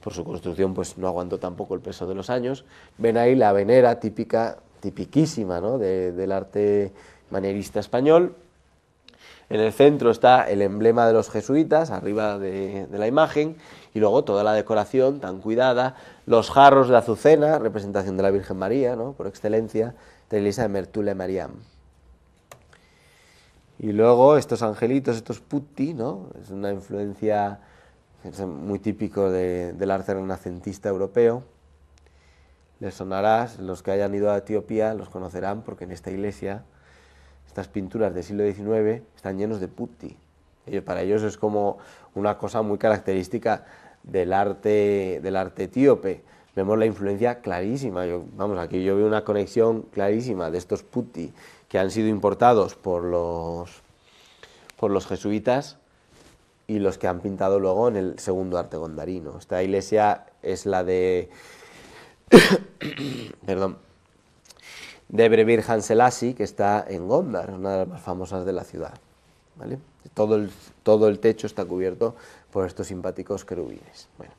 S2: por su construcción pues, no aguantó tampoco el peso de los años. Ven ahí la venera tipiquísima, ¿no? del arte manierista español. En el centro está el emblema de los jesuitas, arriba de la imagen, y luego toda la decoración tan cuidada, los jarros de azucena, representación de la Virgen María, ¿no? por excelencia, de la iglesia de Mertula Mariam. Y luego estos angelitos, estos putti, ¿no? Es una influencia muy típico del arte renacentista europeo. Les sonará, los que hayan ido a Etiopía los conocerán, porque en esta iglesia, estas pinturas del siglo XIX están llenos de putti. Para ellos es como una cosa muy característica del arte etíope. Vemos la influencia clarísima. Aquí yo veo una conexión clarísima de estos putti que han sido importados por los jesuitas y los que han pintado luego en el segundo arte gondarino. Esta iglesia es la de de Brevir Hanselassie, que está en Gondar, una de las más famosas de la ciudad. ¿Vale? Todo el techo está cubierto por estos simpáticos querubines. Bueno.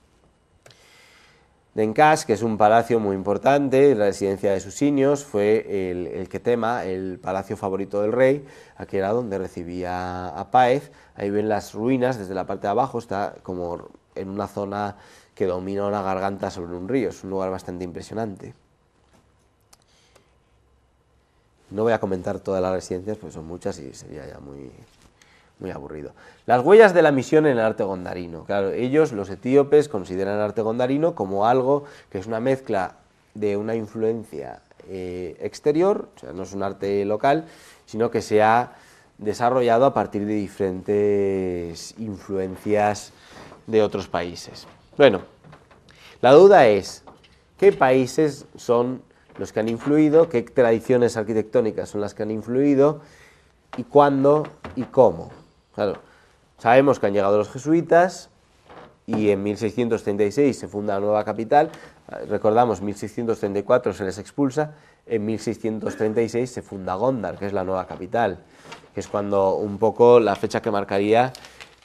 S2: Denkash, que es un palacio muy importante, la residencia de Susinios, fue el Ketema, el palacio favorito del rey. Aquí era donde recibía a Páez. Ahí ven las ruinas desde la parte de abajo, está como en una zona que domina una garganta sobre un río, es un lugar bastante impresionante. No voy a comentar todas las residencias, pues son muchas y sería ya muy aburrido. Las huellas de la misión en el arte gondarino. Claro, ellos, los etíopes, consideran el arte gondarino como algo que es una mezcla de una influencia exterior, o sea, no es un arte local, sino que se ha desarrollado a partir de diferentes influencias de otros países. Bueno, la duda es, ¿qué países son los que han influido? ¿Qué tradiciones arquitectónicas son las que han influido? ¿Y cuándo y cómo? Claro, sabemos que han llegado los jesuitas y en 1636 se funda la nueva capital. Recordamos, 1634 se les expulsa, en 1636 se funda Gondar, que es la nueva capital, que es cuando un poco la fecha que marcaría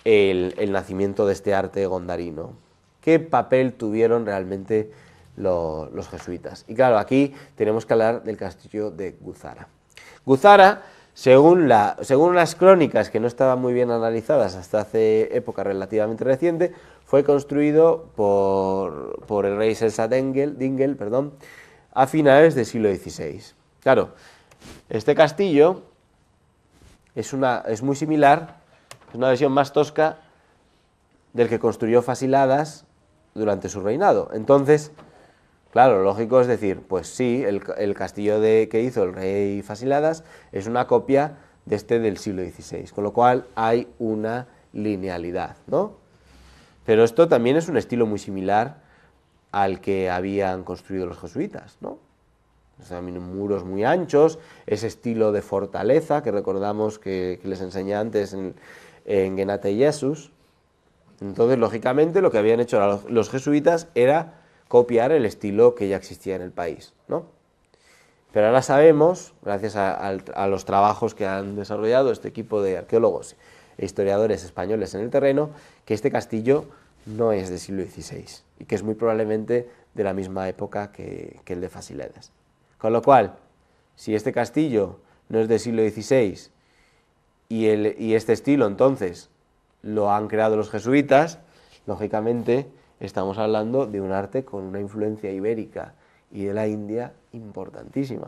S2: el nacimiento de este arte gondarino. ¿Qué papel tuvieron realmente los jesuitas? Y claro, aquí tenemos que hablar del castillo de Guzara. Guzara, según las crónicas, que no estaban muy bien analizadas hasta hace época relativamente reciente, fue construido por el rey Selsa Dingel, a finales del siglo XVI. Claro, este castillo es muy similar, es una versión más tosca del que construyó Fasíladas durante su reinado. Entonces, claro, lo lógico es decir, pues sí, el castillo que hizo el rey Fasíladas es una copia de este del siglo XVI, con lo cual hay una linealidad, ¿no? Pero esto también es un estilo muy similar al que habían construido los jesuitas, ¿no? También muros muy anchos, ese estilo de fortaleza que recordamos que les enseñé antes en Genate Jesus. Entonces, lógicamente, lo que habían hecho los jesuitas era copiar el estilo que ya existía en el país, ¿no? Pero ahora sabemos, gracias a los trabajos que han desarrollado este equipo de arqueólogos e historiadores españoles en el terreno, que este castillo no es del siglo XVI y que es muy probablemente de la misma época que el de Fasíladas. Con lo cual, si este castillo no es del siglo XVI y este estilo entonces lo han creado los jesuitas, lógicamente estamos hablando de un arte con una influencia ibérica y de la India importantísima.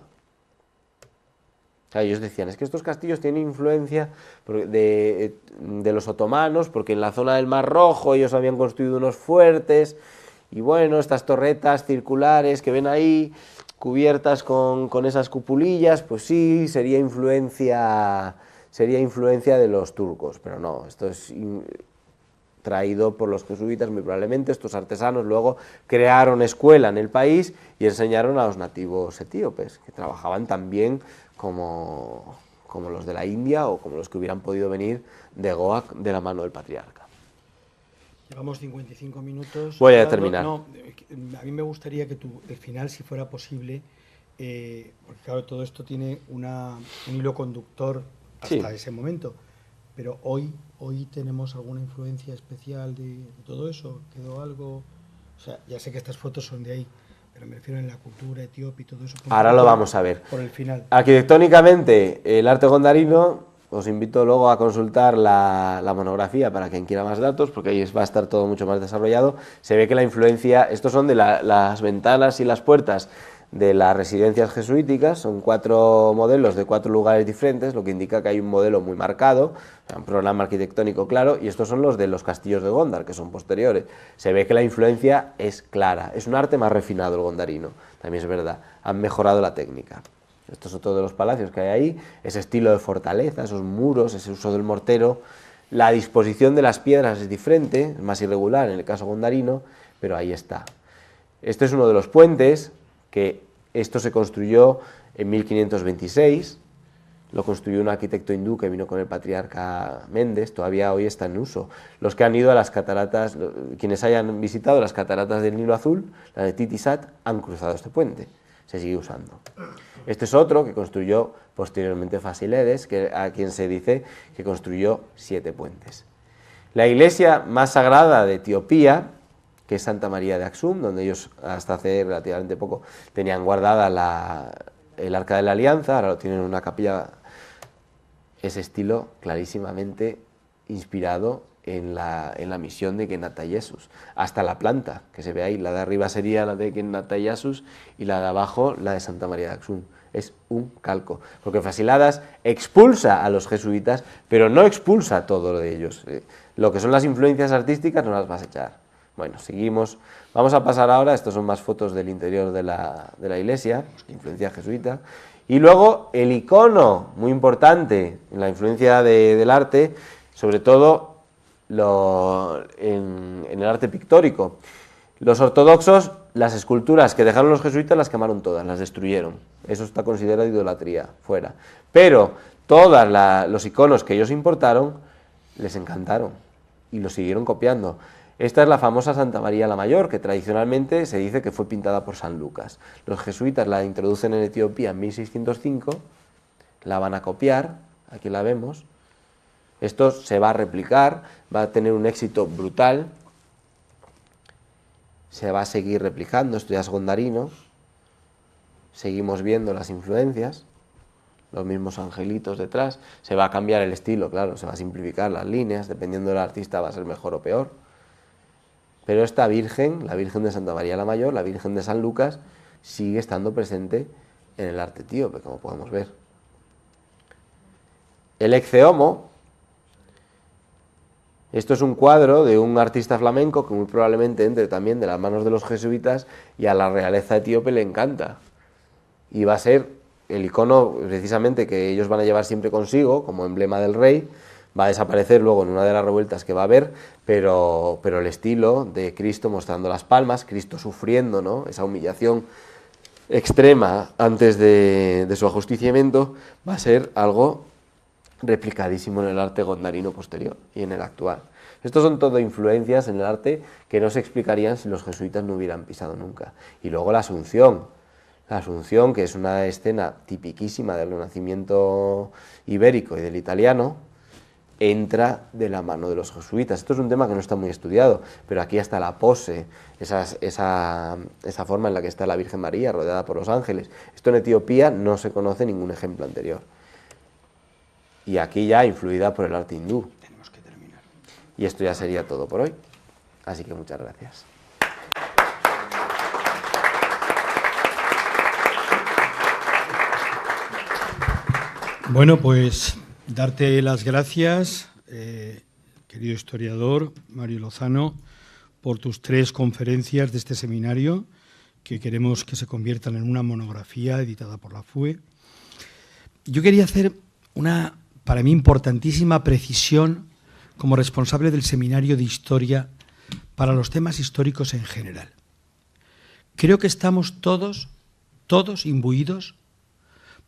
S2: O sea, ellos decían, es que estos castillos tienen influencia de los otomanos, porque en la zona del Mar Rojo ellos habían construido unos fuertes, y bueno, estas torretas circulares que ven ahí, cubiertas con esas cupulillas, pues sí, sería influencia de los turcos, pero no, esto es traído por los jesuitas muy probablemente. Estos artesanos luego crearon escuela en el país y enseñaron a los nativos etíopes, que trabajaban también como los de la India o como los que hubieran podido venir de Goa de la mano del patriarca.
S1: Llevamos 55 minutos.
S2: Voy a terminar.
S1: No, a mí me gustaría que el final, si fuera posible, porque claro, todo esto tiene un hilo conductor hasta ese momento, pero hoy tenemos alguna influencia especial de todo eso, quedó algo, o sea, ya sé que estas fotos son de ahí, pero me refiero en la cultura etíope y todo eso.
S2: Ahora lo vamos a ver.
S1: Por el final.
S2: Arquitectónicamente, el arte gondarino, os invito luego a consultar la monografía para quien quiera más datos, porque ahí va a estar todo mucho más desarrollado. Se ve que la influencia, estos son de las ventanas y las puertas de las residencias jesuíticas, son 4 modelos de 4 lugares diferentes, lo que indica que hay un modelo muy marcado, un programa arquitectónico claro, y estos son los de los castillos de Gondar, que son posteriores. Se ve que la influencia es clara, es un arte más refinado el gondarino, también es verdad, han mejorado la técnica. Esto es otro de los palacios que hay ahí, ese estilo de fortaleza, esos muros, ese uso del mortero, la disposición de las piedras es diferente, es más irregular en el caso gondarino, pero ahí está. Este es uno de los puentes, que esto se construyó en 1526, lo construyó un arquitecto hindú que vino con el patriarca Méndez, todavía hoy está en uso. Los que han ido a las cataratas, quienes hayan visitado las cataratas del Nilo Azul, la de Titisat, han cruzado este puente, se sigue usando. Este es otro que construyó posteriormente Fasíladas, a quien se dice que construyó 7 puentes. La iglesia más sagrada de Etiopía, que es Santa María de Aksum, donde ellos hasta hace relativamente poco tenían guardada el Arca de la Alianza, ahora lo tienen en una capilla, ese estilo clarísimamente inspirado en la misión de Genata Jesus, hasta la planta que se ve ahí, la de arriba sería la de Genata Jesus y la de abajo la de Santa María de Aksum. es un calco, porque Fasíladas expulsa a los jesuitas, pero no expulsa a todos de ellos. Lo que son las influencias artísticas no las vas a echar. Bueno, seguimos. Vamos a pasar ahora, estos son más fotos del interior de la iglesia, influencia jesuita. Y luego el icono, muy importante en la influencia del arte, sobre todo en el arte pictórico. Los ortodoxos, las esculturas que dejaron los jesuitas las quemaron todas, las destruyeron. Eso está considerado idolatría, fuera. Pero todos los iconos que ellos importaron les encantaron y los siguieron copiando. Esta es la famosa Santa María la Mayor, que tradicionalmente se dice que fue pintada por San Lucas. Los jesuitas la introducen en Etiopía en 1605, la van a copiar, aquí la vemos. Esto se va a replicar, va a tener un éxito brutal, se va a seguir replicando, esto ya es Gondarino, seguimos viendo las influencias, los mismos angelitos detrás, se va a cambiar el estilo, claro, se va a simplificar las líneas, dependiendo del artista va a ser mejor o peor. Pero esta Virgen, la Virgen de Santa María la Mayor, la Virgen de San Lucas, sigue estando presente en el arte etíope, como podemos ver. El Ecce Homo, esto es un cuadro de un artista flamenco que muy probablemente entre también de las manos de los jesuitas y a la realeza etíope le encanta. Y va a ser el icono precisamente que ellos van a llevar siempre consigo como emblema del rey. Va a desaparecer luego en una de las revueltas que va a haber, pero el estilo de Cristo mostrando las palmas, Cristo sufriendo, ¿no?, esa humillación extrema antes de su ajusticiamiento, va a ser algo replicadísimo en el arte gondarino posterior y en el actual. Estos son todo influencias en el arte que no se explicarían si los jesuitas no hubieran pisado nunca. Y luego la Asunción, que es una escena tipiquísima del Renacimiento ibérico y del italiano, entra de la mano de los jesuitas. Esto es un tema que no está muy estudiado, pero aquí está la pose, esa forma en la que está la Virgen María rodeada por los ángeles. Esto en Etiopía no se conoce ningún ejemplo anterior. Y aquí ya influida por el arte hindú.
S1: Tenemos que terminar.
S2: Y esto ya sería todo por hoy. Así que muchas gracias.
S1: Bueno, pues darte las gracias, querido historiador Mario Lozano, por tus 3 conferencias de este seminario, que queremos que se conviertan en una monografía editada por la FUE. Yo quería hacer una, para mí, importantísima precisión como responsable del Seminario de Historia para los temas históricos en general. Creo que estamos todos imbuidos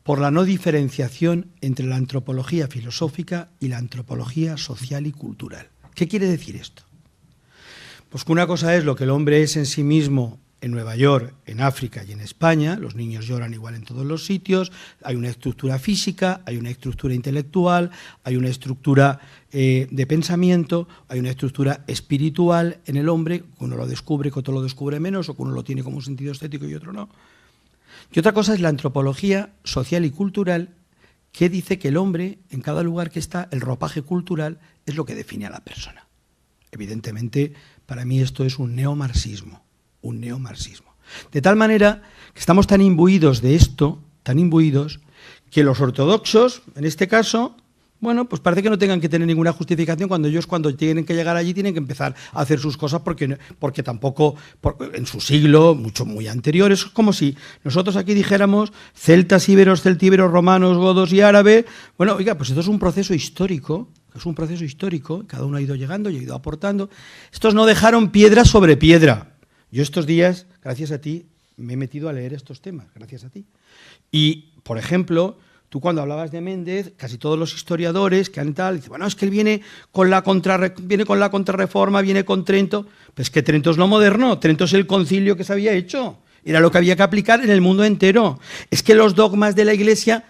S1: por la no diferenciación entre la antropología filosófica y la antropología social y cultural. ¿Qué quiere decir esto? Pues que una cosa es lo que el hombre es en sí mismo en Nueva York, en África y en España. Los niños lloran igual en todos los sitios, hay una estructura física, hay una estructura intelectual, hay una estructura de pensamiento, hay una estructura espiritual en el hombre, que uno lo descubre, que otro lo descubre menos, o que uno lo tiene como un sentido estético y otro no. Y otra cosa es la antropología social y cultural, que dice que el hombre, en cada lugar que está, el ropaje cultural es lo que define a la persona. Evidentemente, para mí esto es un neomarxismo. De tal manera que estamos tan imbuidos de esto, que los ortodoxos, en este caso, bueno, pues parece que no tengan que tener ninguna justificación cuando ellos, cuando tienen que llegar allí, tienen que empezar a hacer sus cosas porque tampoco, en su siglo, muy anterior, es como si nosotros aquí dijéramos celtas, íberos, celtíberos, romanos, godos y árabes. Bueno, oiga, pues esto es un proceso histórico, cada uno ha ido llegando y ha ido aportando. Estos no dejaron piedra sobre piedra. Yo estos días, gracias a ti, me he metido a leer estos temas, gracias a ti. Y, por ejemplo, tú cuando hablabas de Méndez, casi todos los historiadores que han tal, dicen, bueno, es que él viene con la contrarreforma, viene con Trento. Pues que Trento es lo moderno, Trento es el concilio que se había hecho, era lo que había que aplicar en el mundo entero. Es que los dogmas de la Iglesia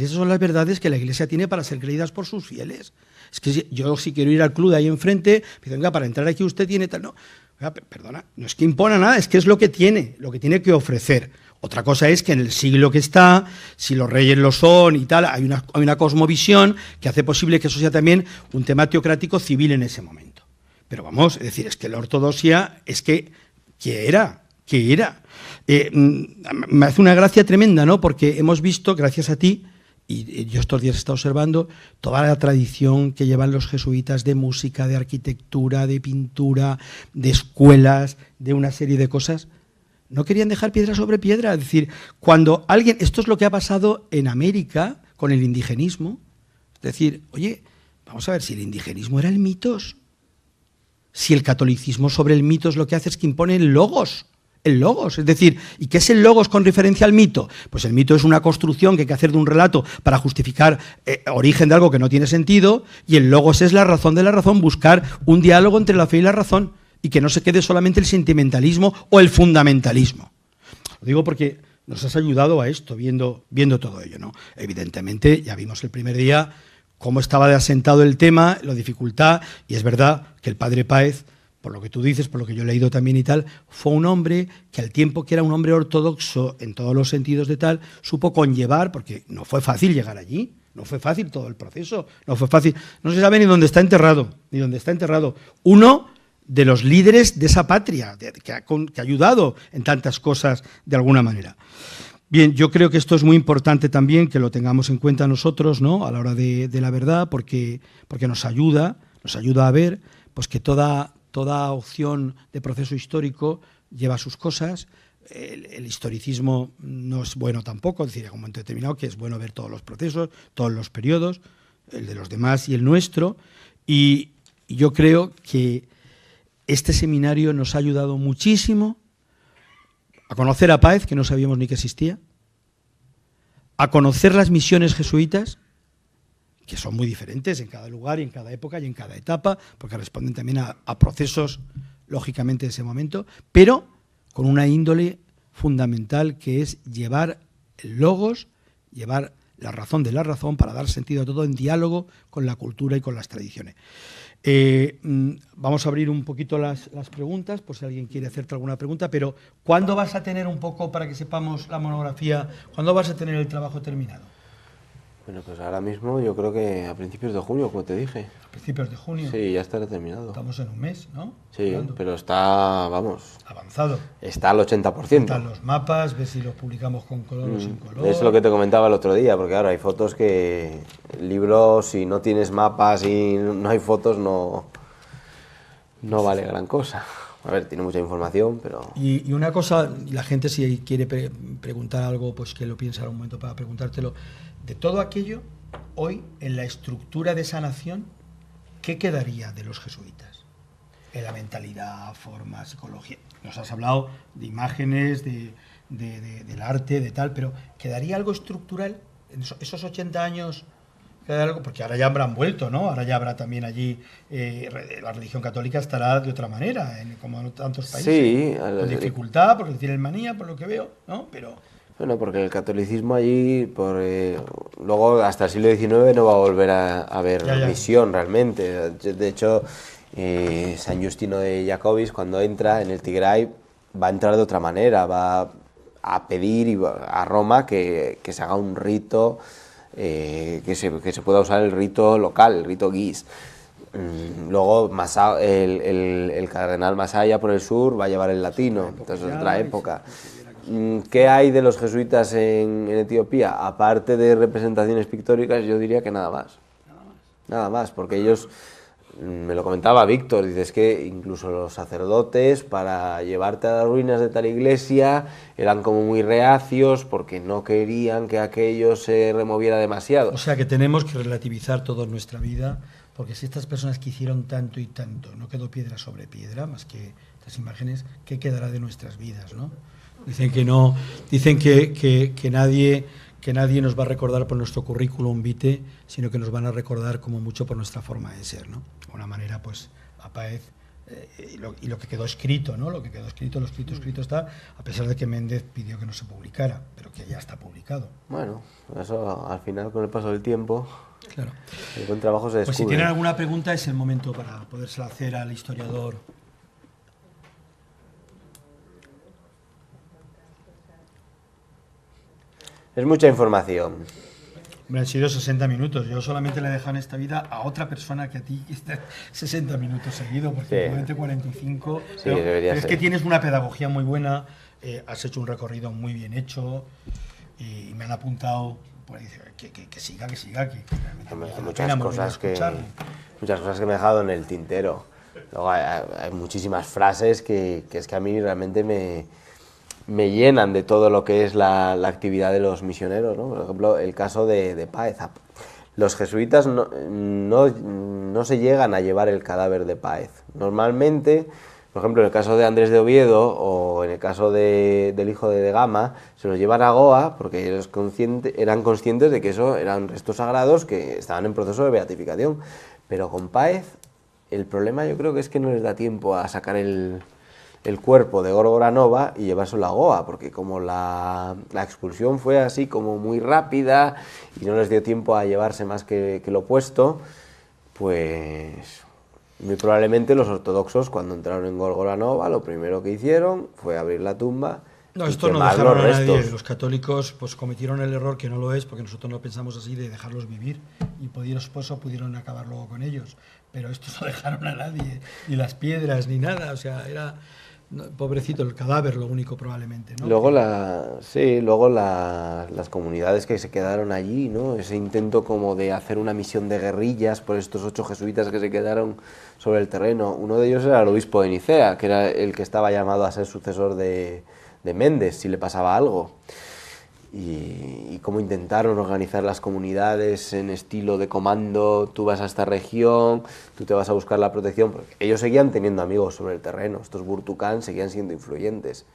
S1: son las verdades que la Iglesia tiene para ser creídas por sus fieles. Es que yo si quiero ir al club de ahí enfrente, me venga, para entrar aquí usted tiene tal, no. Oiga, perdona, no es que impona nada, es que es lo que tiene que ofrecer. Otra cosa es que en el siglo que está, si los reyes lo son y tal, hay una cosmovisión que hace posible que eso sea también un tema teocrático civil en ese momento. Pero vamos, es decir, es que la ortodoxia, es que, ¿qué era? Me hace una gracia tremenda, ¿no? Porque hemos visto, gracias a ti, y yo estos días he estado observando, toda la tradición que llevan los jesuitas de música, de arquitectura, de pintura, de escuelas, de una serie de cosas. No querían dejar piedra sobre piedra. Es decir, cuando alguien... Esto es lo que ha pasado en América con el indigenismo. Es decir, oye, vamos a ver, si el indigenismo era el mitos, si el catolicismo sobre el mitos lo que hace es que impone el logos. El logos, es decir, ¿y qué es el logos con referencia al mito? Pues el mito es una construcción que hay que hacer de un relato para justificar origen de algo que no tiene sentido, y el logos es la razón de la razón, buscar un diálogo entre la fe y la razón, y que no se quede solamente el sentimentalismo o el fundamentalismo. Lo digo porque nos has ayudado a esto, viendo todo ello, ¿no? Evidentemente, ya vimos el primer día cómo estaba de asentado el tema, la dificultad, y es verdad que el padre Páez, por lo que tú dices, por lo que yo he leído también y tal, fue un hombre que al tiempo que era un hombre ortodoxo en todos los sentidos de tal, supo conllevar, porque no fue fácil llegar allí, no fue fácil todo el proceso, no fue fácil, no se sabe ni dónde está enterrado, uno de los líderes de esa patria, que ha ayudado en tantas cosas de alguna manera. Bien, yo creo que esto es muy importante también, que lo tengamos en cuenta nosotros, ¿no?, a la hora de la verdad, porque nos ayuda a ver pues que toda opción de proceso histórico lleva sus cosas. El historicismo no es bueno tampoco, es decir, en un momento determinado que es bueno ver todos los procesos, todos los periodos, el de los demás y el nuestro, y yo creo que este seminario nos ha ayudado muchísimo a conocer a Páez, que no sabíamos ni que existía, a conocer las misiones jesuitas, que son muy diferentes en cada lugar y en cada época y en cada etapa, porque responden también a procesos, lógicamente, de ese momento, pero con una índole fundamental que es llevar el logos, llevar la razón de la razón para dar sentido a todo en diálogo con la cultura y con las tradiciones. Vamos a abrir un poquito las preguntas, por si alguien quiere hacerte alguna pregunta, pero ¿cuándo vas a tener un poco, para que sepamos la monografía, cuándo vas a tener el trabajo terminado?
S2: Bueno, pues ahora mismo yo creo que a principios de junio, como te dije.
S1: ¿A principios de junio?
S2: Sí, ya estará terminado.
S1: Estamos en un mes, ¿no?
S2: Sí, pero está, vamos...
S1: avanzado.
S2: Está al 80%.
S1: Están los mapas, ver si los publicamos con color o sin color.
S2: Es lo que te comentaba el otro día, porque ahora hay fotos que... El libro, si no tienes mapas y no hay fotos, no vale gran cosa. A ver, tiene mucha información, pero...
S1: Y una cosa, la gente si quiere preguntar algo, pues que lo piensa un momento para preguntártelo. De todo aquello, hoy, en la estructura de esa nación, ¿qué quedaría de los jesuitas? En la mentalidad, forma, psicología. Nos has hablado de imágenes, del arte, de tal, pero ¿quedaría algo estructural en esos 80 años? ¿Queda algo? Porque ahora ya habrán vuelto, ¿no? Ahora ya habrá también allí, la religión católica estará de otra manera, como en tantos países.
S2: Sí.
S1: Con dificultad, porque tienen manía, por lo que veo, ¿no? Pero...
S2: Bueno, porque el catolicismo allí, luego hasta el siglo XIX no va a volver a haber misión realmente. De hecho, San Justino de Jacobis, cuando entra en el Tigray, va a entrar de otra manera, va a pedir a Roma que se haga un rito, que se pueda usar el rito local, el rito guis. Luego el cardenal Masaya por el sur va a llevar el latino, entonces es otra época. ¿Qué hay de los jesuitas en Etiopía? Aparte de representaciones pictóricas, yo diría que nada más. Nada más, porque ellos, me lo comentaba Víctor, dice, es que incluso los sacerdotes, para llevarte a las ruinas de tal iglesia, eran como muy reacios porque no querían que aquello se removiera demasiado.
S1: O sea que tenemos que relativizar toda nuestra vida, porque si estas personas que hicieron tanto y tanto, no quedó piedra sobre piedra, más que estas imágenes, ¿qué quedará de nuestras vidas, no? Dicen que no, dicen que nadie nos va a recordar por nuestro currículum vitae, sino que nos van a recordar como mucho por nuestra forma de ser, ¿no? De alguna manera, pues, a Páez, y lo que quedó escrito, ¿no? Lo que quedó escrito, lo escrito está, a pesar de que Méndez pidió que no se publicara, pero que ya está publicado.
S2: Bueno, eso al final, con el paso del tiempo,
S1: claro,
S2: el buen trabajo se descubre.
S1: Pues si tienen alguna pregunta es el momento para podérsela hacer al historiador.
S2: Es mucha información.
S1: Me han sido 60 minutos. Yo solamente le he dejado en esta vida a otra persona que a ti 60 minutos seguido, porque normalmente 45.
S2: Sí,
S1: pero es
S2: ser.
S1: que tienes una pedagogía muy buena, has hecho un recorrido muy bien hecho y me han apuntado por ahí, que siga, que
S2: muchas cosas que me he dejado en el tintero. Luego hay muchísimas frases que es que a mí realmente me llenan de todo lo que es la actividad de los misioneros, ¿no? Por ejemplo, el caso de Páez. Los jesuitas no se llegan a llevar el cadáver de Páez. Normalmente, por ejemplo, en el caso de Andrés de Oviedo o en el caso del hijo de Gama, se los llevan a Goa porque ellos eran conscientes de que eso eran restos sagrados que estaban en proceso de beatificación. Pero con Páez, el problema yo creo que es que no les da tiempo a sacar el cuerpo de Górgora Nova y llevárselo a Goa, porque como la expulsión fue así como muy rápida y no les dio tiempo a llevarse más que lo opuesto, pues muy probablemente los ortodoxos cuando entraron en Górgora Nova lo primero que hicieron fue abrir la tumba.
S1: No, esto no dejaron a nadie. Los católicos pues cometieron el error, que no lo es, porque nosotros no pensamos así, de dejarlos vivir, y pudieron acabar luego con ellos. Pero esto no dejaron a nadie, ni las piedras, ni nada. O sea, era pobrecito el cadáver, lo único probablemente, ¿no?
S2: Luego las comunidades que se quedaron allí, ¿no? Ese intento como de hacer una misión de guerrillas por estos 8 jesuitas que se quedaron sobre el terreno. Uno de ellos era el obispo de Nicea, que era el que estaba llamado a ser sucesor de Méndez, si le pasaba algo. Y cómo intentaron organizar las comunidades en estilo de comando: tú vas a esta región, tú te vas a buscar la protección, porque ellos seguían teniendo amigos sobre el terreno, estos Burtukán seguían siendo influyentes.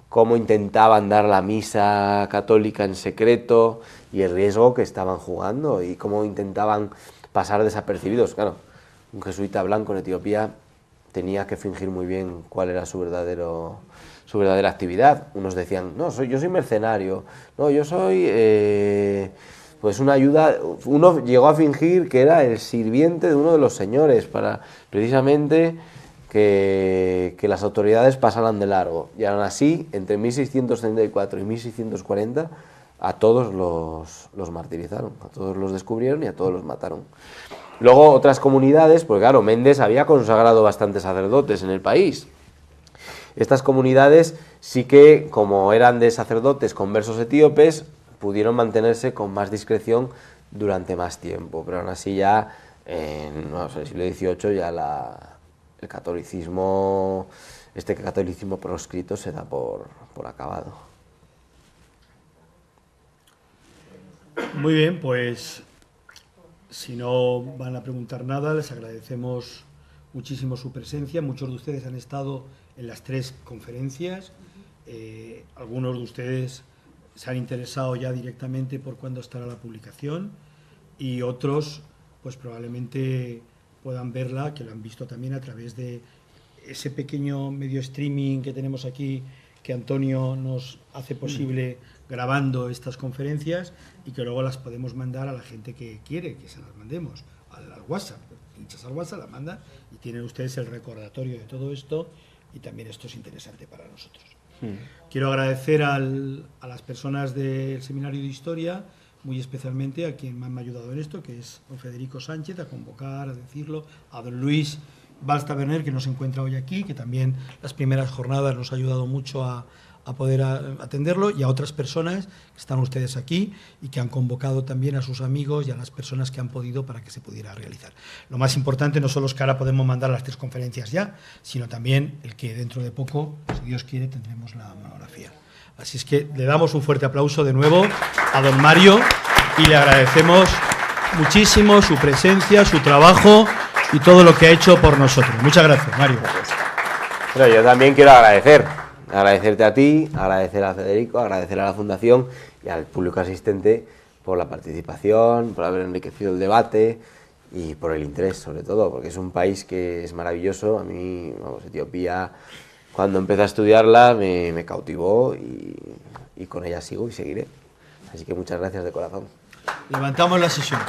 S2: Cómo intentaban dar la misa católica en secreto y el riesgo que estaban jugando, y cómo intentaban pasar desapercibidos. Claro, un jesuita blanco en Etiopía tenía que fingir muy bien cuál era su verdadera actividad. Unos decían, no, yo soy mercenario, no, yo soy pues una ayuda. Uno llegó a fingir que era el sirviente de uno de los señores para precisamente que las autoridades pasaran de largo. Y aún así, entre 1634 y 1640, a todos los martirizaron, a todos los descubrieron y a todos los mataron. Luego otras comunidades, porque claro, Méndez había consagrado bastantes sacerdotes en el país. Estas comunidades sí que, como eran de sacerdotes conversos etíopes, pudieron mantenerse con más discreción durante más tiempo, pero aún así ya en el siglo XVIII ya el catolicismo, este catolicismo proscrito se da por acabado.
S1: Muy bien, pues si no van a preguntar nada, les agradecemos muchísimo su presencia. Muchos de ustedes han estado en las 3 conferencias. Algunos de ustedes se han interesado ya directamente por cuándo estará la publicación, y otros pues probablemente puedan verla, que lo han visto también a través de ese pequeño medio streaming que tenemos aquí, que Antonio nos hace posible grabando estas conferencias, y que luego las podemos mandar a la gente que quiere que se las mandemos al WhatsApp. Pinchas al WhatsApp, la mandan y tienen ustedes el recordatorio de todo esto, y también esto es interesante para nosotros. Quiero agradecer a las personas del Seminario de Historia, muy especialmente a quien me han ayudado en esto, que es don Federico Sánchez, a convocar, a decirlo, a don Luis Valls-Taberner, que no se encuentra hoy aquí, que también las primeras jornadas nos ha ayudado mucho a poder atenderlo, y a otras personas que están ustedes aquí y que han convocado también a sus amigos y a las personas que han podido para que se pudiera realizar. Lo más importante no solo es que ahora podemos mandar las 3 conferencias ya, sino también el que dentro de poco, si Dios quiere, tendremos la monografía. Así es que le damos un fuerte aplauso de nuevo a don Mario y le agradecemos muchísimo su presencia, su trabajo y todo lo que ha hecho por nosotros. Muchas gracias, Mario.
S2: Pero yo también quiero agradecerte a ti, agradecer a Federico, agradecer a la Fundación y al público asistente por la participación, por haber enriquecido el debate y por el interés, sobre todo, porque es un país que es maravilloso. A mí, Etiopía, cuando empecé a estudiarla, me cautivó y con ella sigo y seguiré. Así que muchas gracias de corazón.
S1: Levantamos la sesión.